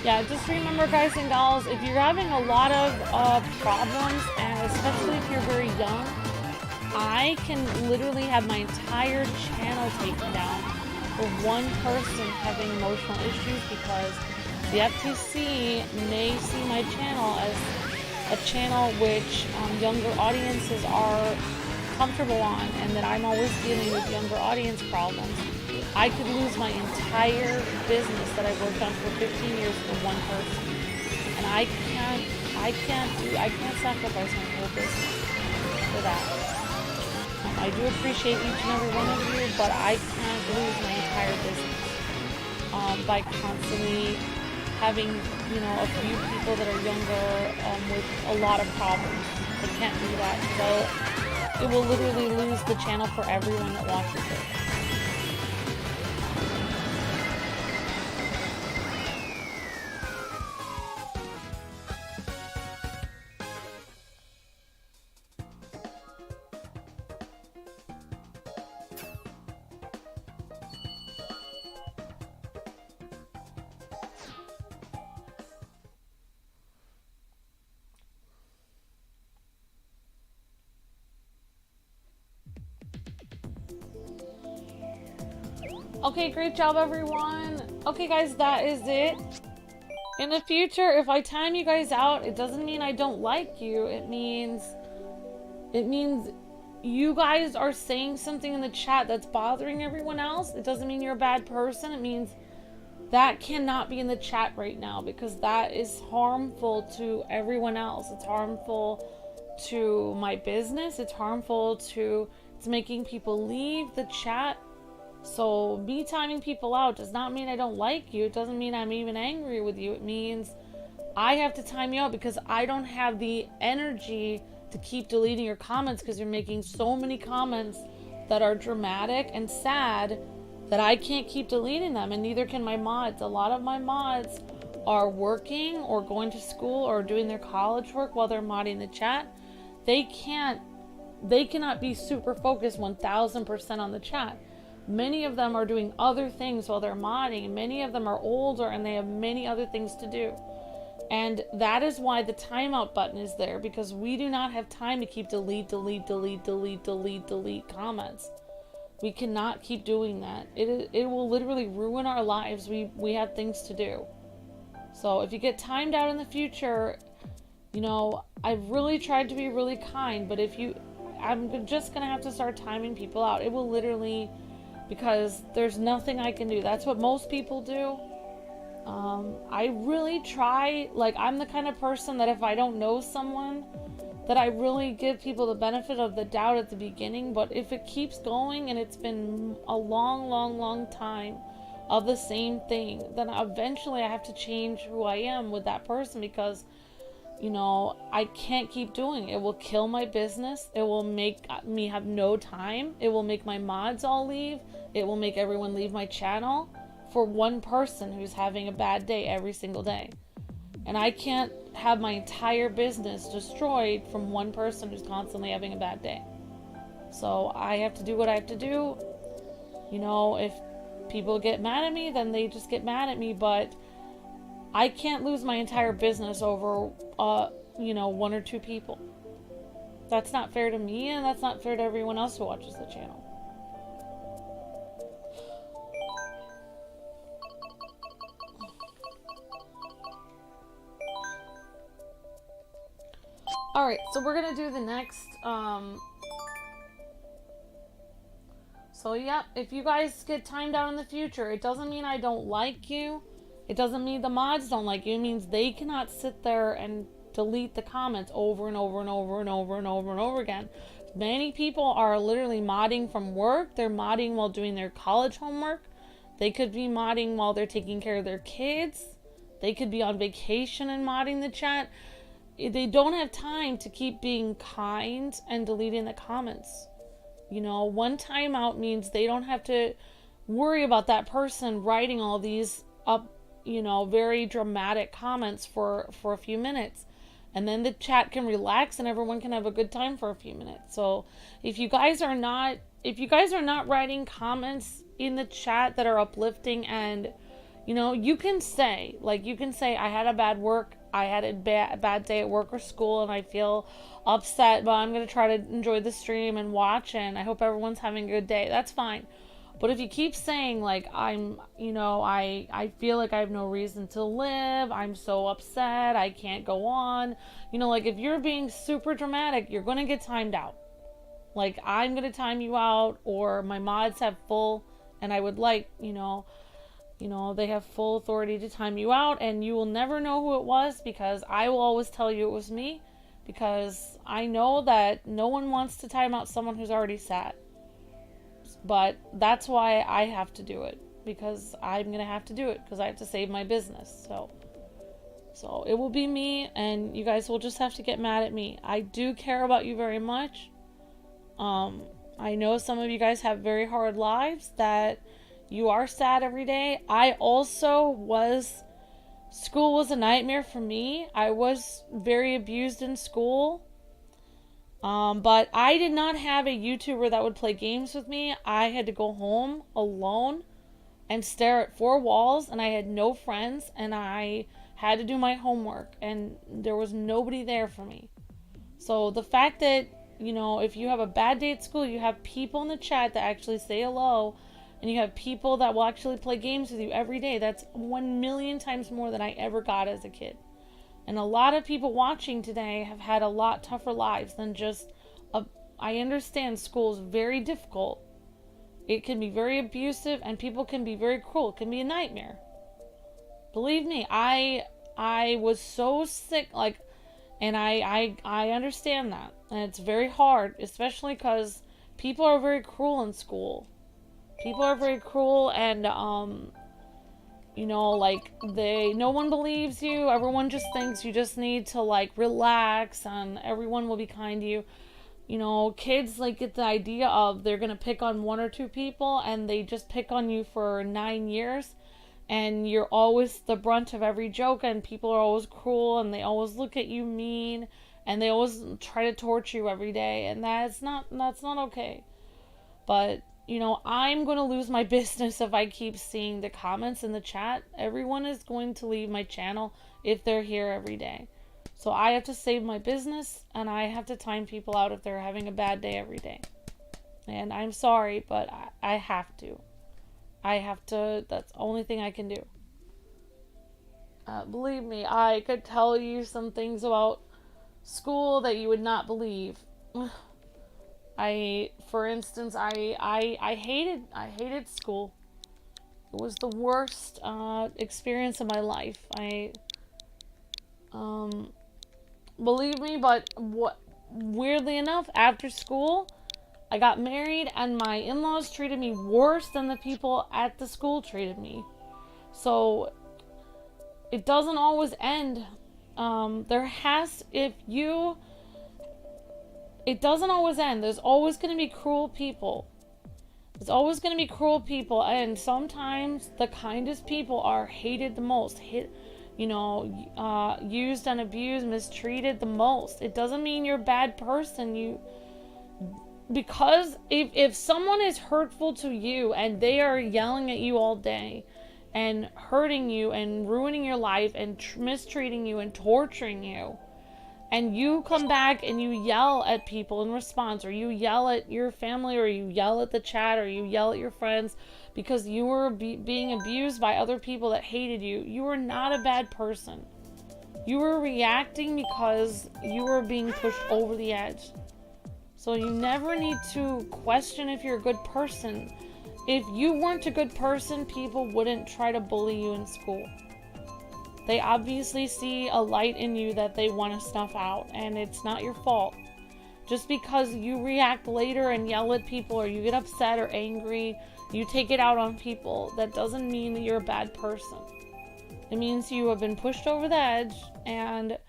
Yeah, just remember, guys and gals, if you're having a lot of problems, and especially if you're very young, I can literally have my entire channel taken down for one person having emotional issues, because the FTC may see my channel as a channel which younger audiences are comfortable on, and that I'm always dealing with younger audience problems. I could lose my entire business that I worked on for 15 years for one person, and I can't sacrifice my whole business for that. I do appreciate each and every one of you, but I can't lose my entire business by constantly having, you know, a few people that are younger with a lot of problems. I can't do that. So it will literally lose the channel for everyone that watches it. Okay, great job, everyone. Okay, guys, that is it. In the future, if I time you guys out, it doesn't mean I don't like you. It means you guys are saying something in the chat that's bothering everyone else. It doesn't mean you're a bad person. It means that cannot be in the chat right now, because that is harmful to everyone else. It's harmful to my business. It's harmful to, it's making people leave the chat. So me timing people out does not mean I don't like you. It doesn't mean I'm even angry with you. It means I have to time you out because I don't have the energy to keep deleting your comments, because you're making so many comments that are dramatic and sad that I can't keep deleting them, and neither can my mods. A lot of my mods are working or going to school or doing their college work while they're modding the chat. They cannot be super focused 1000% on the chat. Many of them are doing other things while they're modding. Many of them are older and they have many other things to do. And that is why the timeout button is there, because we do not have time to keep delete comments. We cannot keep doing that. It will literally ruin our lives. We have things to do. So if you get timed out in the future, you know, I've really tried to be really kind, but I'm just gonna have to start timing people out. It will literally, because there's nothing I can do. That's what most people do. I really try, like, I'm the kind of person that if I don't know someone, that I really give people the benefit of the doubt at the beginning. But if it keeps going and it's been a long time of the same thing, then eventually I have to change who I am with that person, because, you know, I can't keep doing it. It will kill my business. It will make me have no time. It will make my mods all leave. It will make everyone leave my channel for one person who's having a bad day every single day. And I can't have my entire business destroyed from one person who's constantly having a bad day. So I have to do what I have to do. You know, if people get mad at me, then they just get mad at me, but I can't lose my entire business over, you know, one or two people. That's not fair to me, and that's not fair to everyone else who watches the channel. Alright, so we're gonna do the next, so yeah, if you guys get timed out in the future, it doesn't mean I don't like you. It doesn't mean the mods don't like you. It means they cannot sit there and delete the comments over and over and over and over and over and over again. Many people are literally modding from work. They're modding while doing their college homework. They could be modding while they're taking care of their kids. They could be on vacation and modding the chat. They don't have time to keep being kind and deleting the comments. You know, one timeout means they don't have to worry about that person writing all these up, you know, very dramatic comments for a few minutes. And then the chat can relax and everyone can have a good time for a few minutes. So if you guys are not writing comments in the chat that are uplifting and, You know, you can say, I had a bad day at work or school and I feel upset, but I'm going to try to enjoy the stream and watch, and I hope everyone's having a good day. That's fine. But if you keep saying, like, I feel like I have no reason to live, I'm so upset, I can't go on, you know, like, if you're being super dramatic, you're going to get timed out. Like, I'm going to time you out, or my mods have full, and I would like, they have full authority to time you out, and you will never know who it was, because I will always tell you it was me, because I know that no one wants to time out someone who's already sad. But that's why I have to do it, because I'm going to have to do it, because I have to save my business. So it will be me, and you guys will just have to get mad at me. I do care about you very much. I know some of you guys have very hard lives, that you are sad every day. I also school was a nightmare for me. I was very abused in school. But I did not have a YouTuber that would play games with me. I had to go home alone and stare at four walls, and I had no friends, and I had to do my homework, and there was nobody there for me. So the fact that, if you have a bad day at school, you have people in the chat that actually say hello, and you have people that will actually play games with you every day. That's 1,000,000 times more than I ever got as a kid. And a lot of people watching today have had a lot tougher lives than just I understand school is very difficult. It can be very abusive, and people can be very cruel. It can be a nightmare. Believe me, I was so sick, and I understand that. And it's very hard, especially because people are very cruel in school. People are very cruel, and no one believes you. Everyone just thinks you just need to, relax, and everyone will be kind to you. Kids, get the idea of they're going to pick on one or two people, and they just pick on you for 9 years, and you're always the brunt of every joke, and people are always cruel, and they always look at you mean, and they always try to torture you every day, and that's not okay. But I'm going to lose my business if I keep seeing the comments in the chat. Everyone is going to leave my channel if they're here every day. So I have to save my business, and I have to time people out if they're having a bad day every day. And I'm sorry, but I have to. That's the only thing I can do. Believe me, I could tell you some things about school that you would not believe. For instance, I hated school. It was the worst experience of my life. Believe me, but weirdly enough, after school, I got married, and my in-laws treated me worse than the people at the school treated me. So it doesn't always end. It doesn't always end. There's always going to be cruel people. And sometimes the kindest people are hated the most. Used and abused, mistreated the most. It doesn't mean you're a bad person. Because if someone is hurtful to you, and they are yelling at you all day, and hurting you, and ruining your life, and mistreating you, and torturing you, and you come back and you yell at people in response, or you yell at your family, or you yell at the chat, or you yell at your friends because you were being abused by other people that hated you, you were not a bad person. You were reacting because you were being pushed over the edge. So you never need to question if you're a good person. If you weren't a good person, people wouldn't try to bully you in school. They obviously see a light in you that they want to snuff out, and it's not your fault. Just because you react later and yell at people, or you get upset or angry, you take it out on people, that doesn't mean that you're a bad person. It means you have been pushed over the edge, and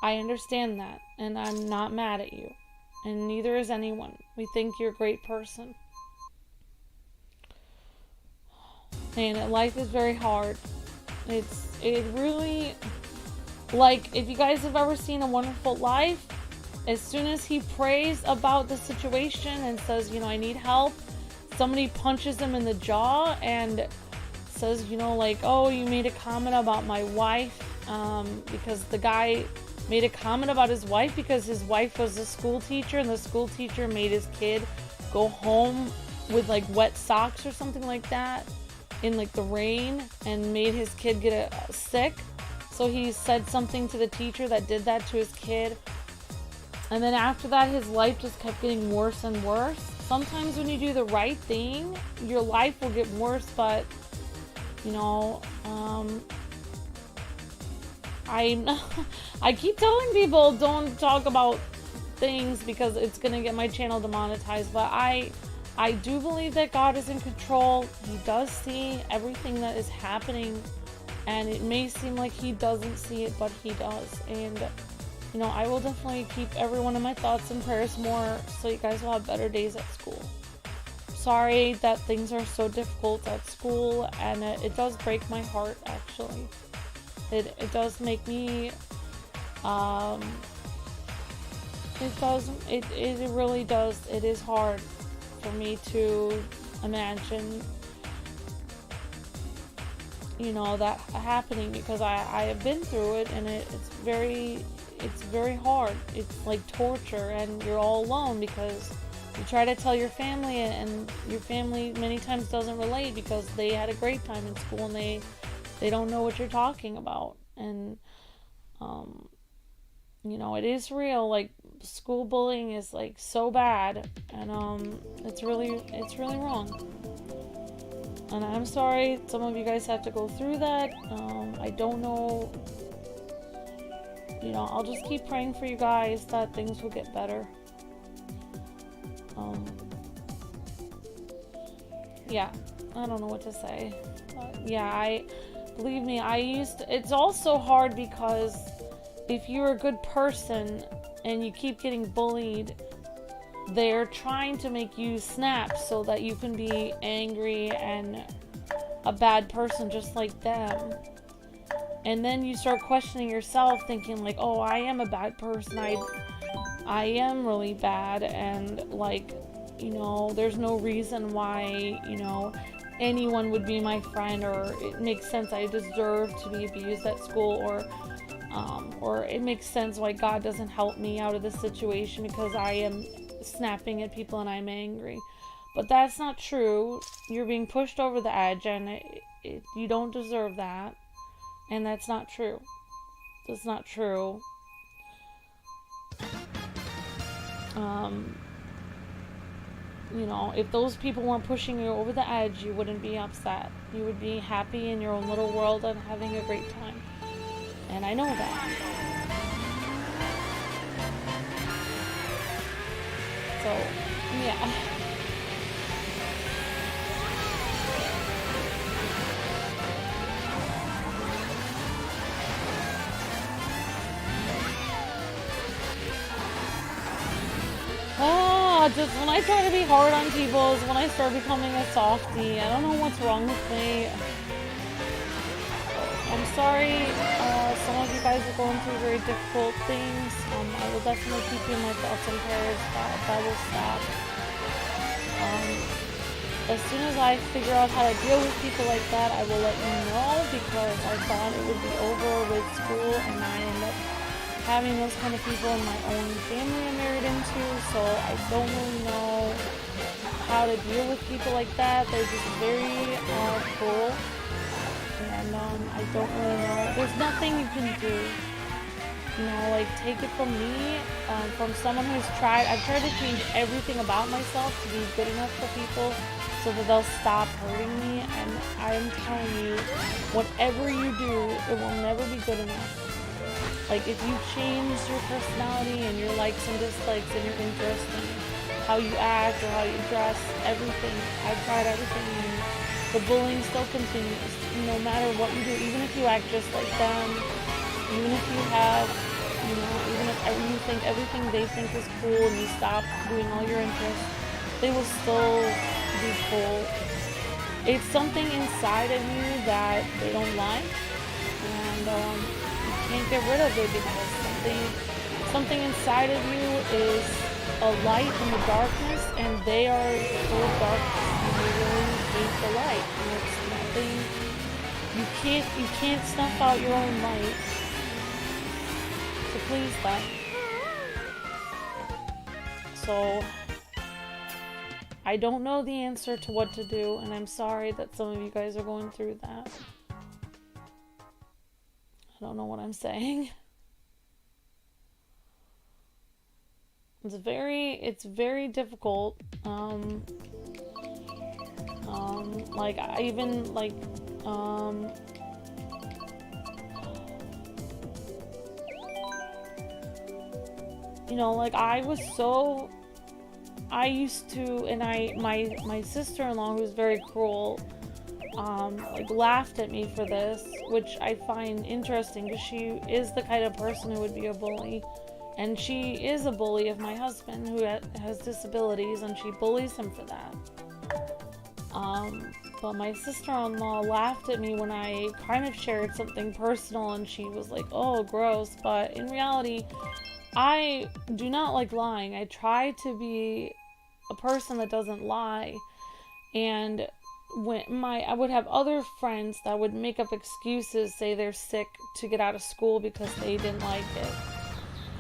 I understand that, and I'm not mad at you. And neither is anyone. We think you're a great person. And life is very hard. It really, if you guys have ever seen A Wonderful Life, as soon as he prays about the situation and says, I need help, somebody punches him in the jaw, and says, you know, like, oh, you made a comment about my wife, because the guy made a comment about his wife because his wife was a school teacher, and the school teacher made his kid go home with like wet socks or something like that in like the rain, and made his kid get sick. So he said something to the teacher that did that to his kid. And then after that, his life just kept getting worse and worse. Sometimes when you do the right thing, your life will get worse, but, you know, I keep telling people don't talk about things because it's going to get my channel demonetized, but I do believe that God is in control. He does see everything that is happening, and it may seem like he doesn't see it, but he does. And you know, I will definitely keep everyone in my thoughts and prayers more, so you guys will have better days at school. Sorry that things are so difficult at school, and it does break my heart, actually. It does make me, it really does. It is hard for me to imagine, you know, that happening, because I have been through it, and it's very hard. It's like torture, and you're all alone because you try to tell your family, and your family many times doesn't relate because they had a great time in school, and they don't know what you're talking about. And you know, it is real. Like, school bullying is like so bad, and it's really wrong. And I'm sorry some of you guys have to go through that. I don't know. You know, I'll just keep praying for you guys that things will get better. Yeah, I don't know what to say. Yeah, believe me, it's also hard because if you're a good person and you keep getting bullied, they're trying to make you snap so that you can be angry and a bad person just like them. And then you start questioning yourself, thinking like, oh, I am a bad person. I am really bad, and like, you know, there's no reason why, you know, anyone would be my friend, or it makes sense I deserve to be abused at school, or it makes sense why God doesn't help me out of this situation because I am snapping at people and I'm angry. But that's not true. You're being pushed over the edge, and you don't deserve that. And that's not true. That's not true. You know, if those people weren't pushing you over the edge, you wouldn't be upset. You would be happy in your own little world and having a great time. And I know that. So, yeah. Just when I try to be hard on people is when I start becoming a softie. I don't know what's wrong with me. I'm sorry, some of you guys are going through very difficult things. I will definitely keep you in my thoughts and prayers that will stop. As soon as I figure out how to deal with people like that, I will let you know, because I thought it would be over with school, and I end up having those kind of people in my own family I'm married into, so I don't really know how to deal with people like that. They're just very cruel, and I don't really know. There's nothing you can do. You know, like, take it from me, from someone who's I've tried to change everything about myself to be good enough for people so that they'll stop hurting me, and I'm telling you, whatever you do, it will never be good enough. Like, if you change your personality and your likes and dislikes and your interests and how you act or how you dress, everything, I've tried everything, and the bullying still continues. No matter what you do, even if you act just like them, even if you have, you know, even if you think everything they think is cool and you stop doing all your interests, they will still be cool. It's something inside of you that they don't like, and you can't get rid of it because something inside of you is a light in the darkness, and they are full of darkness, and they really hate the light, and it's nothing You can't snuff out your own light. So please stop. So I don't know the answer to what to do, and I'm sorry that some of you guys are going through that. I don't know what I'm saying. It's very difficult. Like I even like you know, like I used to, and my sister-in-law, who's very cruel, like laughed at me for this, which I find interesting because she is the kind of person who would be a bully, and she is a bully of my husband who has disabilities, and she bullies him for that. But my sister-in-law laughed at me when I kind of shared something personal, and she was like, "Oh, gross," but in reality, I do not like lying. I try to be a person that doesn't lie, and I would have other friends that would make up excuses, say they're sick to get out of school because they didn't like it,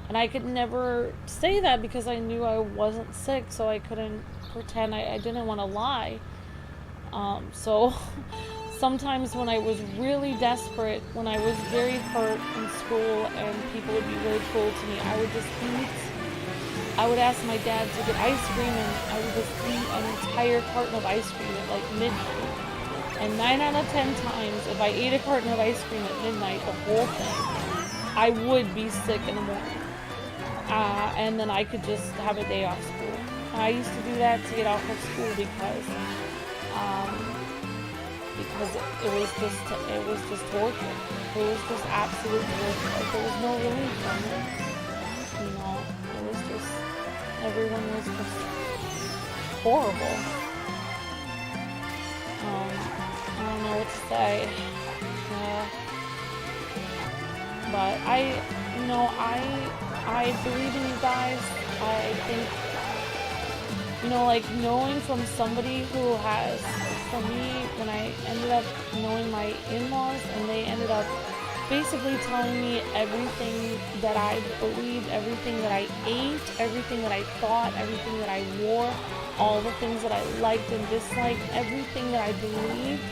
and I could never say that because I knew I wasn't sick, so I couldn't pretend I didn't want to lie. So sometimes when I was really desperate, when I was very hurt in school and people would be really cruel to me, I would just eat. I would ask my dad to get ice cream, and I would just eat an entire carton of ice cream at like midnight. And 9 out of 10 times, if I ate a carton of ice cream at midnight, the whole thing, I would be sick in the morning. And then I could just have a day off school. I used to do that to get off of school because it was just torture. It was just absolute torture. Like, there was no relief from it. You know, it was just, everyone was just horrible. I don't know what to say. But I believe in you guys. I think, you know, like, knowing from somebody who has, for me, when I ended up knowing my in-laws, and they ended up basically telling me everything that I believed, everything that I ate, everything that I thought, everything that I wore, all the things that I liked and disliked, everything that I believed,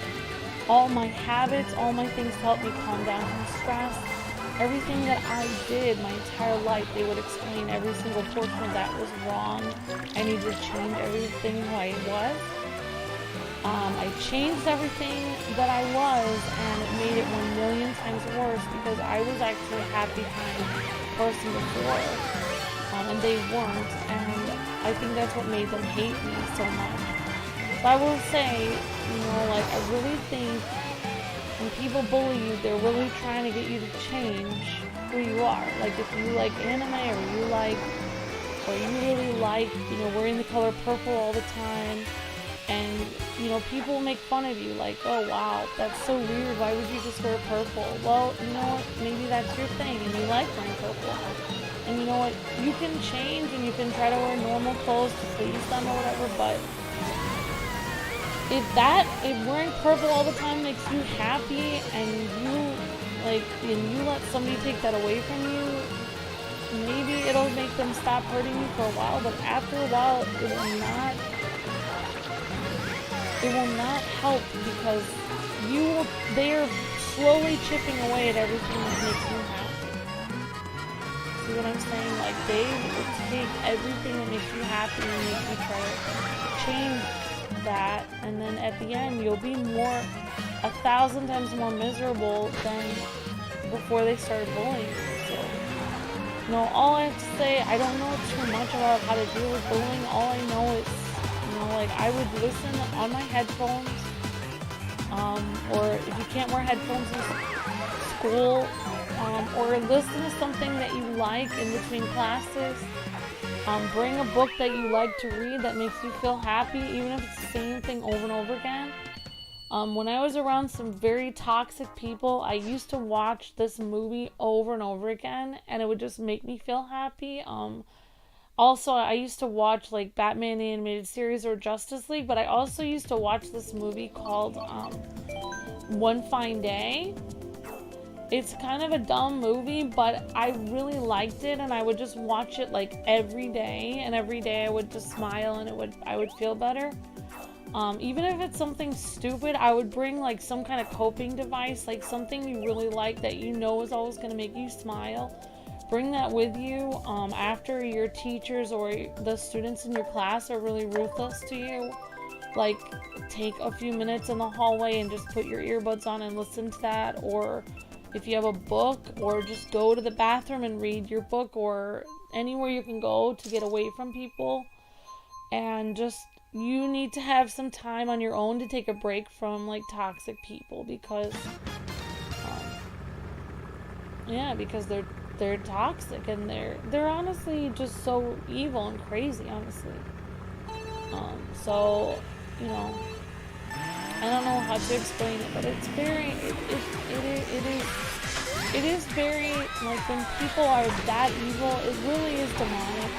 all my habits, all my things to help me calm down from stress. Everything that I did my entire life, they would explain every single portion of that was wrong. I needed to change everything who I was. I changed everything that I was, and it made it 1,000,000 times worse because I was actually a happy, kind person before, and they weren't, and I think that's what made them hate me so much. So I will say, you know, like, I really think when people bully you, they're really trying to get you to change who you are. Like, if you like anime, or you really like, you know, wearing the color purple all the time, and, you know, people make fun of you, like, "Oh, wow, that's so weird, why would you just wear purple?" Well, you know what, maybe that's your thing, and you like wearing purple. And you know what, you can change, and you can try to wear normal clothes to please them or whatever, but if wearing purple all the time makes you happy, and you let somebody take that away from you, maybe it'll make them stop hurting you for a while, but after a while, it will not help, because they are slowly chipping away at everything that makes you happy. See what I'm saying? Like, they will take everything that makes you happy and make you try to change that, and then at the end you'll be 1,000 times more miserable than before they started bullying you. So, you know, all I have to say, I don't know too much about how to deal with bullying. All I know is, you know, like, I would listen on my headphones, or if you can't wear headphones in school, or listen to something that you like in between classes. Bring a book that you like to read that makes you feel happy, even if it's the same thing over and over again. When I was around some very toxic people, I used to watch this movie over and over again, and it would just make me feel happy. Also, I used to watch, like, Batman the Animated Series or Justice League, but I also used to watch this movie called One Fine Day. It's kind of a dumb movie, but I really liked it, and I would just watch it like every day, and every day I would just smile, and I would feel better. Even if it's something stupid, I would bring like some kind of coping device, like something you really like that you know is always going to make you smile. Bring that with you after your teachers or the students in your class are really ruthless to you. Like, take a few minutes in the hallway and just put your earbuds on and listen to that. Or if you have a book, or just go to the bathroom and read your book, or anywhere you can go to get away from people. And just, you need to have some time on your own to take a break from like toxic people, because because they're toxic, and they're honestly just so evil and crazy, honestly. So, you know, I don't know how to explain it, but it's very, it is very, like, when people are that evil, it really is demonic.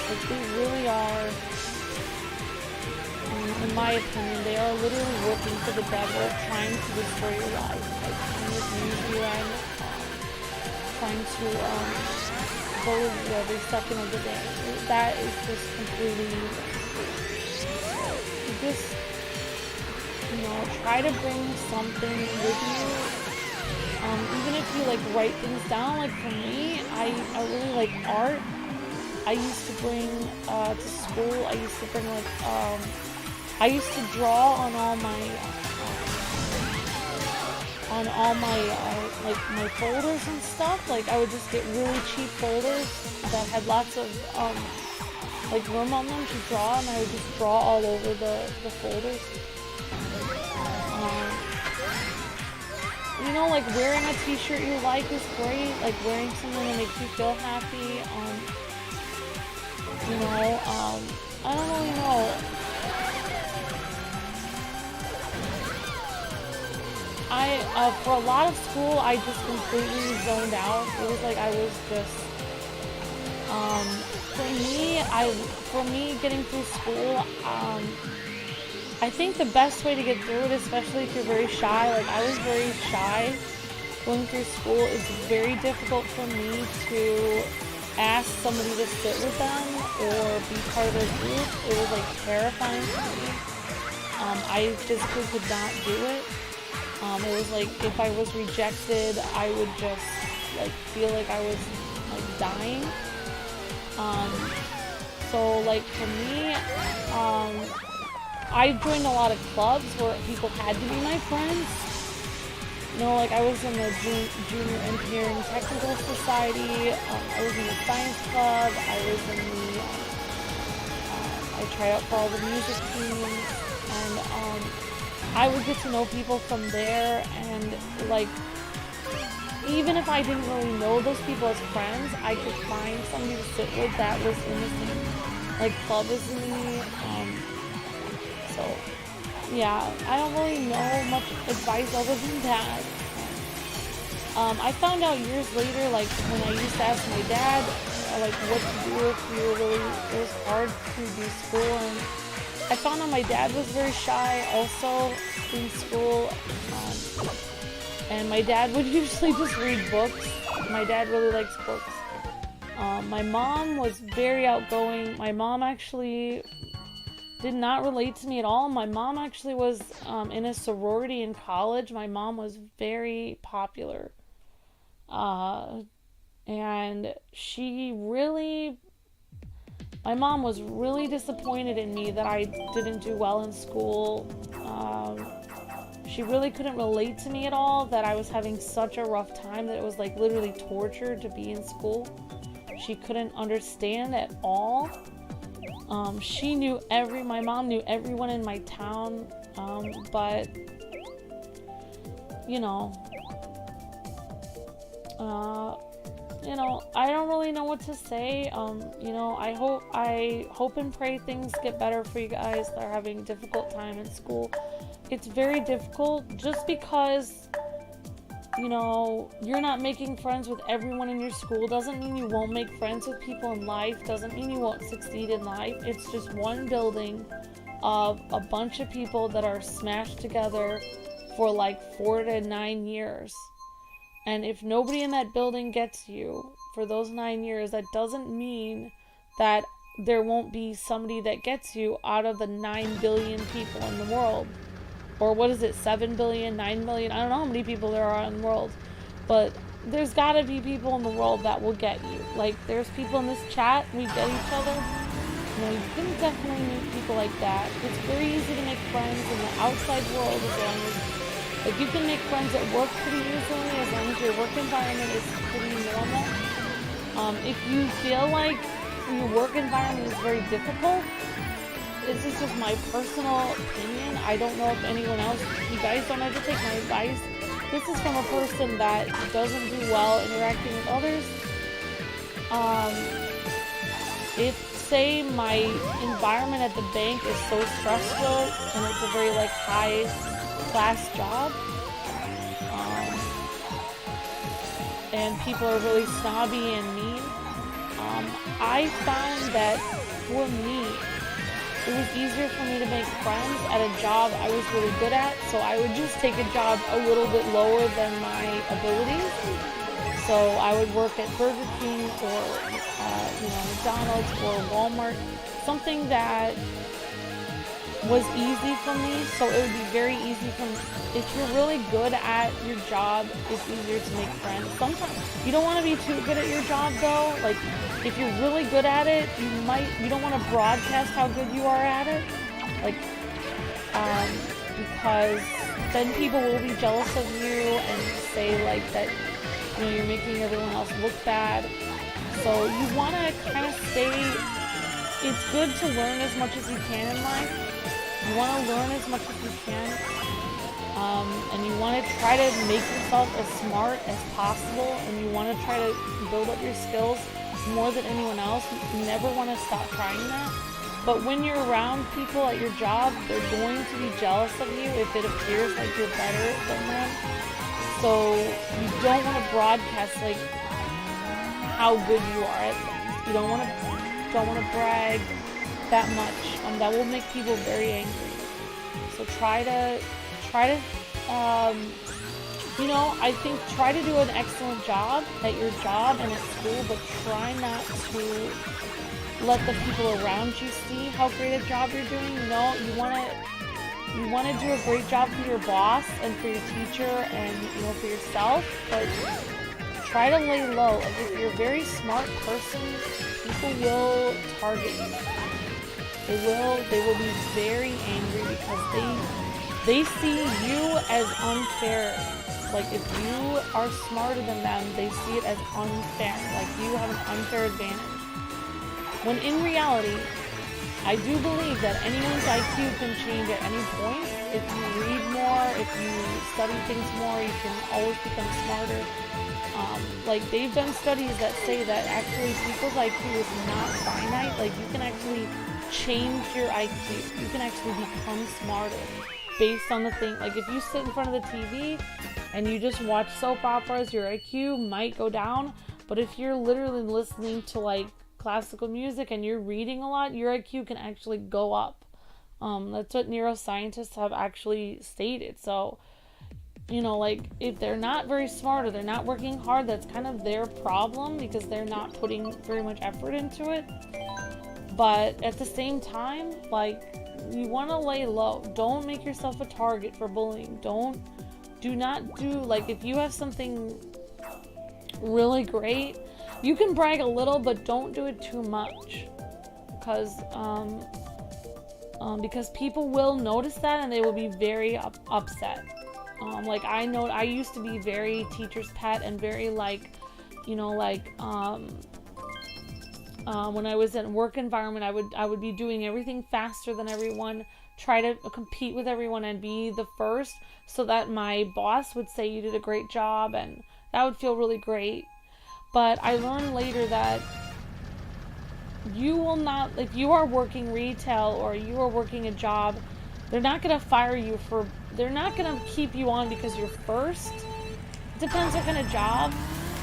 Like, they really are, in my opinion, they are literally working for the devil, trying to destroy your life, like, trying to use you and trying to bully you every second of the day. That is just completely evil. Just, you know, try to bring something with you. Even if you like write things down, like for me, I really like art. I used to bring to school, I used to bring like, I used to draw on all my like my folders and stuff. Like, I would just get really cheap folders that had lots of like room on them to draw, and I would just draw all over the folders. You know, like wearing a t-shirt you like is great. Like wearing something that makes you feel happy. You know, I don't really know. For a lot of school, I just completely zoned out. It was like I was just, for me getting through school, I think the best way to get through it, especially if you're very shy, like I was very shy going through school, it's very difficult for me to ask somebody to sit with them or be part of their group. It was like terrifying for me. I physically could not do it. It was like if I was rejected, I would just like feel like I was like dying. So like for me, I joined a lot of clubs where people had to be my friends. You know, like I was in the Junior Engineering Technical Society, I was in the Science Club, I was in the, I tried out for all the music teams, and I would get to know people from there, and like, even if I didn't really know those people as friends, I could find somebody to sit with that was in the same, like, club as me. So, yeah, I don't really know much advice other than that. I found out years later, like, when I used to ask my dad, like, what to do if you were really, it was hard to do school, and I found out my dad was very shy also in school, and my dad would usually just read books. My dad really likes books. My mom was very outgoing. My mom actually did not relate to me at all. My mom actually was in a sorority in college. My mom was very popular. And my mom was really disappointed in me that I didn't do well in school. She really couldn't relate to me at all, that I was having such a rough time, that it was like literally torture to be in school. She couldn't understand at all. My mom knew everyone in my town, but, you know, I don't really know what to say. You know, I hope and pray things get better for you guys that are having a difficult time in school. It's very difficult just because, you know, you're not making friends with everyone in your school doesn't mean you won't make friends with people in life, doesn't mean you won't succeed in life. It's just one building of a bunch of people that are smashed together for like 4 to 9 years. And if nobody in that building gets you for those 9 years, that doesn't mean that there won't be somebody that gets you out of the 9 billion people in the world. Or what is it, 7 billion, 9 million? I don't know how many people there are in the world. But there's gotta be people in the world that will get you. Like, there's people in this chat, we get each other. You know, you can definitely meet people like that. It's very easy to make friends in the outside world as long as, like, you can make friends at work pretty easily as long as your work environment is pretty normal. If you feel like your work environment is very difficult, this is just my personal opinion. I don't know if anyone else, you guys don't have to take my advice. This is from a person that doesn't do well interacting with others. If, say, my environment at the bank is so stressful and it's a very like high class job, and people are really snobby and mean, I found that for me, it was easier for me to make friends at a job I was really good at, so I would just take a job a little bit lower than my abilities. So I would work at Burger King or McDonald's or Walmart, something that was easy for me, so it would be very easy for me. If you're really good at your job, it's easier to make friends. Sometimes you don't want to be too good at your job though. Like, if you're really good at it, you don't want to broadcast how good you are at it, like, because then people will be jealous of you and say like that, you know, you're making everyone else look bad. So you want to kind of stay. It's good to learn as much as you can in life. You want to learn as much as you can, and you want to try to make yourself as smart as possible, and you want to try to build up your skills more than anyone else. You never want to stop trying that. But when you're around people at your job, they're going to be jealous of you if it appears like you're better than them. So you don't want to broadcast like how good you are at things. You don't want to brag that much. That will make people very angry. So try to I think try to do an excellent job at your job and at school, but try not to let the people around you see how great a job you're doing. No, you want to do a great job for your boss and for your teacher and, you know, for yourself, but try to lay low. Like, if you're a very smart person, people will target you. They will be very angry because they see you as unfair. Like, if you are smarter than them, they see it as unfair. Like, you have an unfair advantage. When in reality, I do believe that anyone's IQ can change at any point. If you read more, if you study things more, you can always become smarter. Like, they've done studies that say that actually people's IQ is not finite. Like, you can actually change your IQ. You can actually become smarter based on the thing. Like, if you sit in front of the TV and you just watch soap operas, your IQ might go down. But if you're literally listening to like classical music and you're reading a lot, your IQ can actually go up. That's what neuroscientists have actually stated. So, you know, like, if they're not very smart or they're not working hard, that's kind of their problem because they're not putting very much effort into it. But at the same time, like, you want to lay low. Don't make yourself a target for bullying. Do not do, like, if you have something really great, you can brag a little, but don't do it too much. Because people will notice that and they will be very upset. Like, I know I used to be very teacher's pet and very like, you know, like, when I was in work environment, I would be doing everything faster than everyone, try to compete with everyone and be the first so that my boss would say you did a great job, and that would feel really great. But I learned later that you will not, if you are working retail or you are working a job, they're not going to fire you they're not going to keep you on because you're first. It depends what kind of job,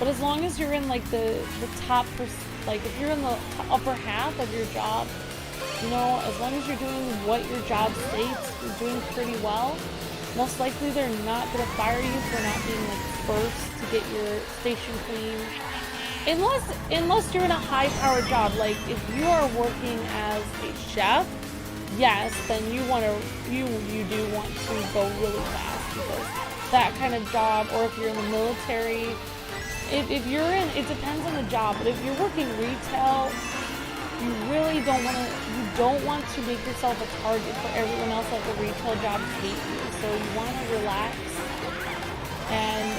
but as long as you're in like the top, like if you're in the upper half of your job, you know, as long as you're doing what your job states, you're doing pretty well, most likely they're not gonna fire you for not being like first to get your station clean. Unless you're in a high-powered job, like if you are working as a chef, yes, then you do want to go really fast, because that kind of job, or if you're in the military, if you're in, it depends on the job, but if you're working retail, you really don't want to make yourself a target for everyone else at the retail job to hate you. So you want to relax and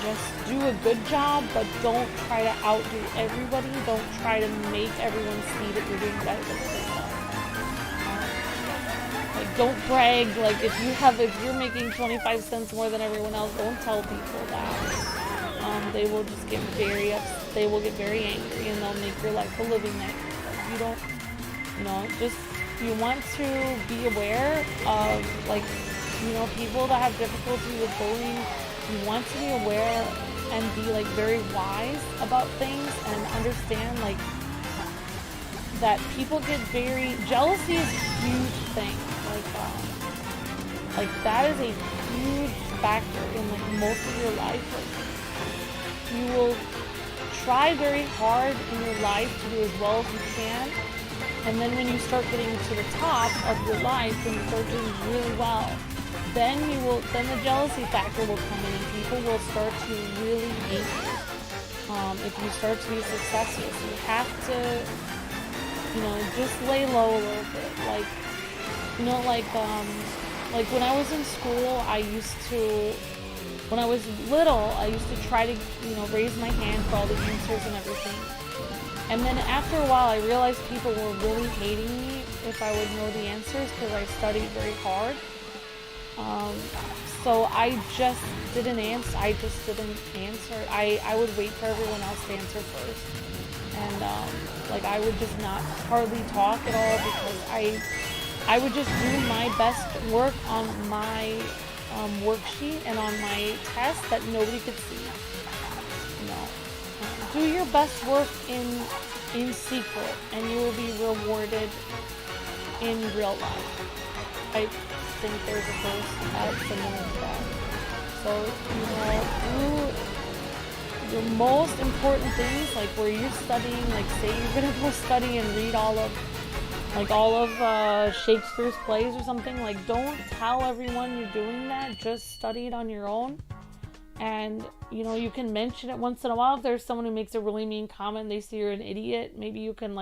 just do a good job, but don't try to outdo everybody. Don't try to make everyone see that you're doing better than everyone else. Like, don't brag. Like, if you're making 25 cents more than everyone else, don't tell people that. They will just get very upset. They will get very angry, and they'll make your life a living nightmare. You don't, you want to be aware of, like, people that have difficulty with bullying. You want to be aware and be, like, very wise about things and understand, like, that people get jealousy is a huge thing. Like that is a huge factor in, like, most of your life. Like, you will try very hard in your life to do as well as you can, and then when you start getting to the top of your life, when you start doing really well, then the jealousy factor will come in, and people will start to really hate you if you start to be successful. So you have to, just lay low a little bit. Like when I was in school, when I was little, I used to try to, raise my hand for all the answers and everything. And then after a while, I realized people were really hating me if I would know the answers, because I studied very hard. So I just didn't answer. I would wait for everyone else to answer first. And, I would just not hardly talk at all, because I would just do my best work on my worksheet and on my test that nobody could see. Do your best work in secret, and you will be rewarded in real life. I think there's a verse that's similar to that. So, do your most important things, like where you're studying, like say you're gonna go study and read all of Shakespeare's plays or something. Like, don't tell everyone you're doing that. Just study it on your own. And, you can mention it once in a while. If there's someone who makes a really mean comment, they say you're an idiot, maybe you can,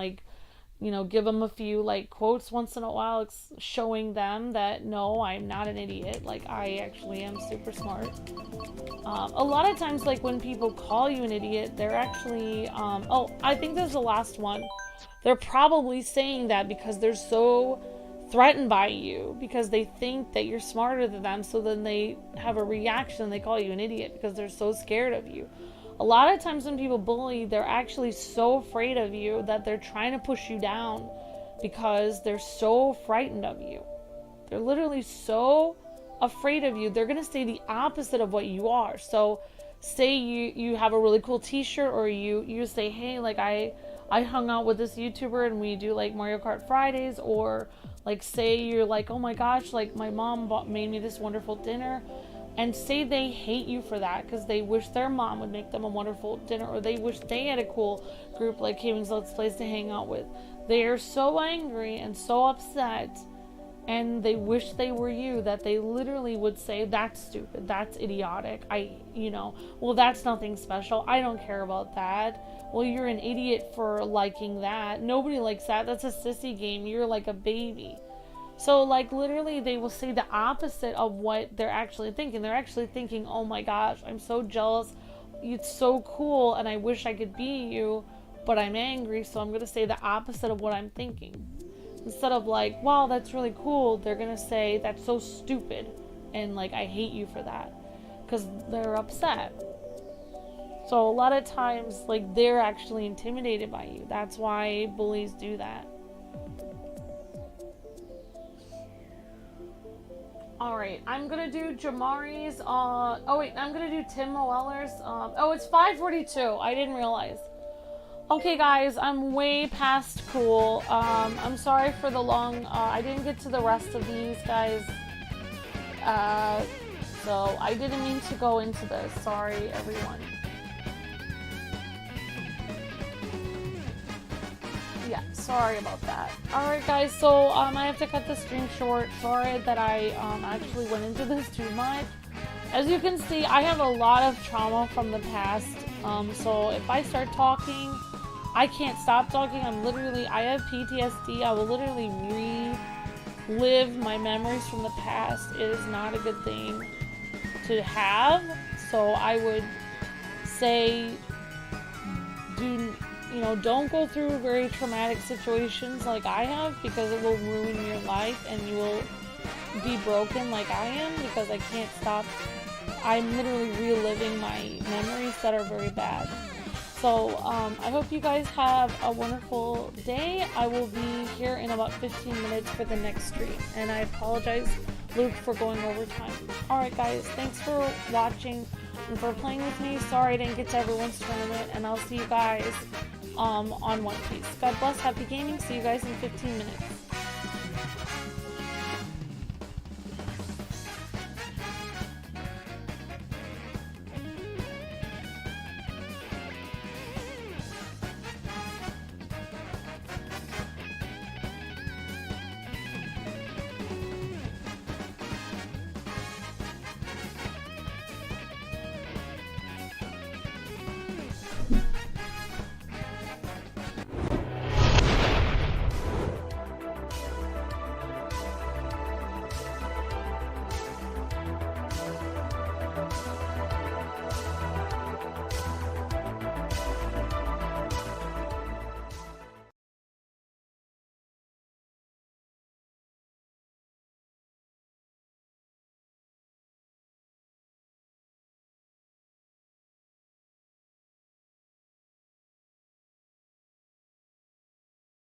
give them a few, quotes once in a while, showing them that, no, I'm not an idiot. I actually am super smart. A lot of times, when people call you an idiot, they're actually, I think there's the last one. They're probably saying that because they're so threatened by you, because they think that you're smarter than them, so then they have a reaction and they call you an idiot because they're so scared of you. A lot of times when people bully, they're actually so afraid of you that they're trying to push you down because they're so frightened of you. They're literally so afraid of you. They're going to say the opposite of what you are. So say you have a really cool t-shirt, or you say, hey, I hung out with this YouTuber and we do Mario Kart Fridays, or say you're oh my gosh, my mom made me this wonderful dinner, and say they hate you for that because they wish their mom would make them a wonderful dinner, or they wish they had a cool group like KwingsLetsPlays to hang out with. They are so angry and so upset, and they wish they were you, that they literally would say, that's stupid, that's idiotic, well, that's nothing special, I don't care about that. Well, you're an idiot for liking that. Nobody likes that. That's a sissy game. You're like a baby. So, literally, they will say the opposite of what they're actually thinking. They're actually thinking, oh my gosh, I'm so jealous. It's so cool, and I wish I could be you, but I'm angry, so I'm going to say the opposite of what I'm thinking. Instead of wow, that's really cool, they're going to say, that's so stupid, and I hate you for that, because they're upset. So a lot of times, they're actually intimidated by you. That's why bullies do that. Alright, I'm gonna do Jamari's, I'm gonna do Tim Moeller's, it's 5:42, I didn't realize. Okay guys, I'm way past cool. I'm sorry for the long, I didn't get to the rest of these guys. So I didn't mean to go into this. Sorry, everyone. Yeah, sorry about that. Alright guys, so I have to cut the stream short. Sorry that I actually went into this too much. As you can see, I have a lot of trauma from the past. So if I start talking, I can't stop talking. I have PTSD. I will literally relive my memories from the past. It is not a good thing to have. So I would say, don't go through very traumatic situations like I have, because it will ruin your life and you will be broken like I am, because I can't stop. I'm literally reliving my memories that are very bad. So I hope you guys have a wonderful day. I will be here in about 15 minutes for the next stream, and I apologize, Luke, for going over time. Alright guys, thanks for watching and for playing with me. Sorry I didn't get to everyone's tournament, and I'll see you guys on One Piece. God bless, happy gaming, see you guys in 15 minutes.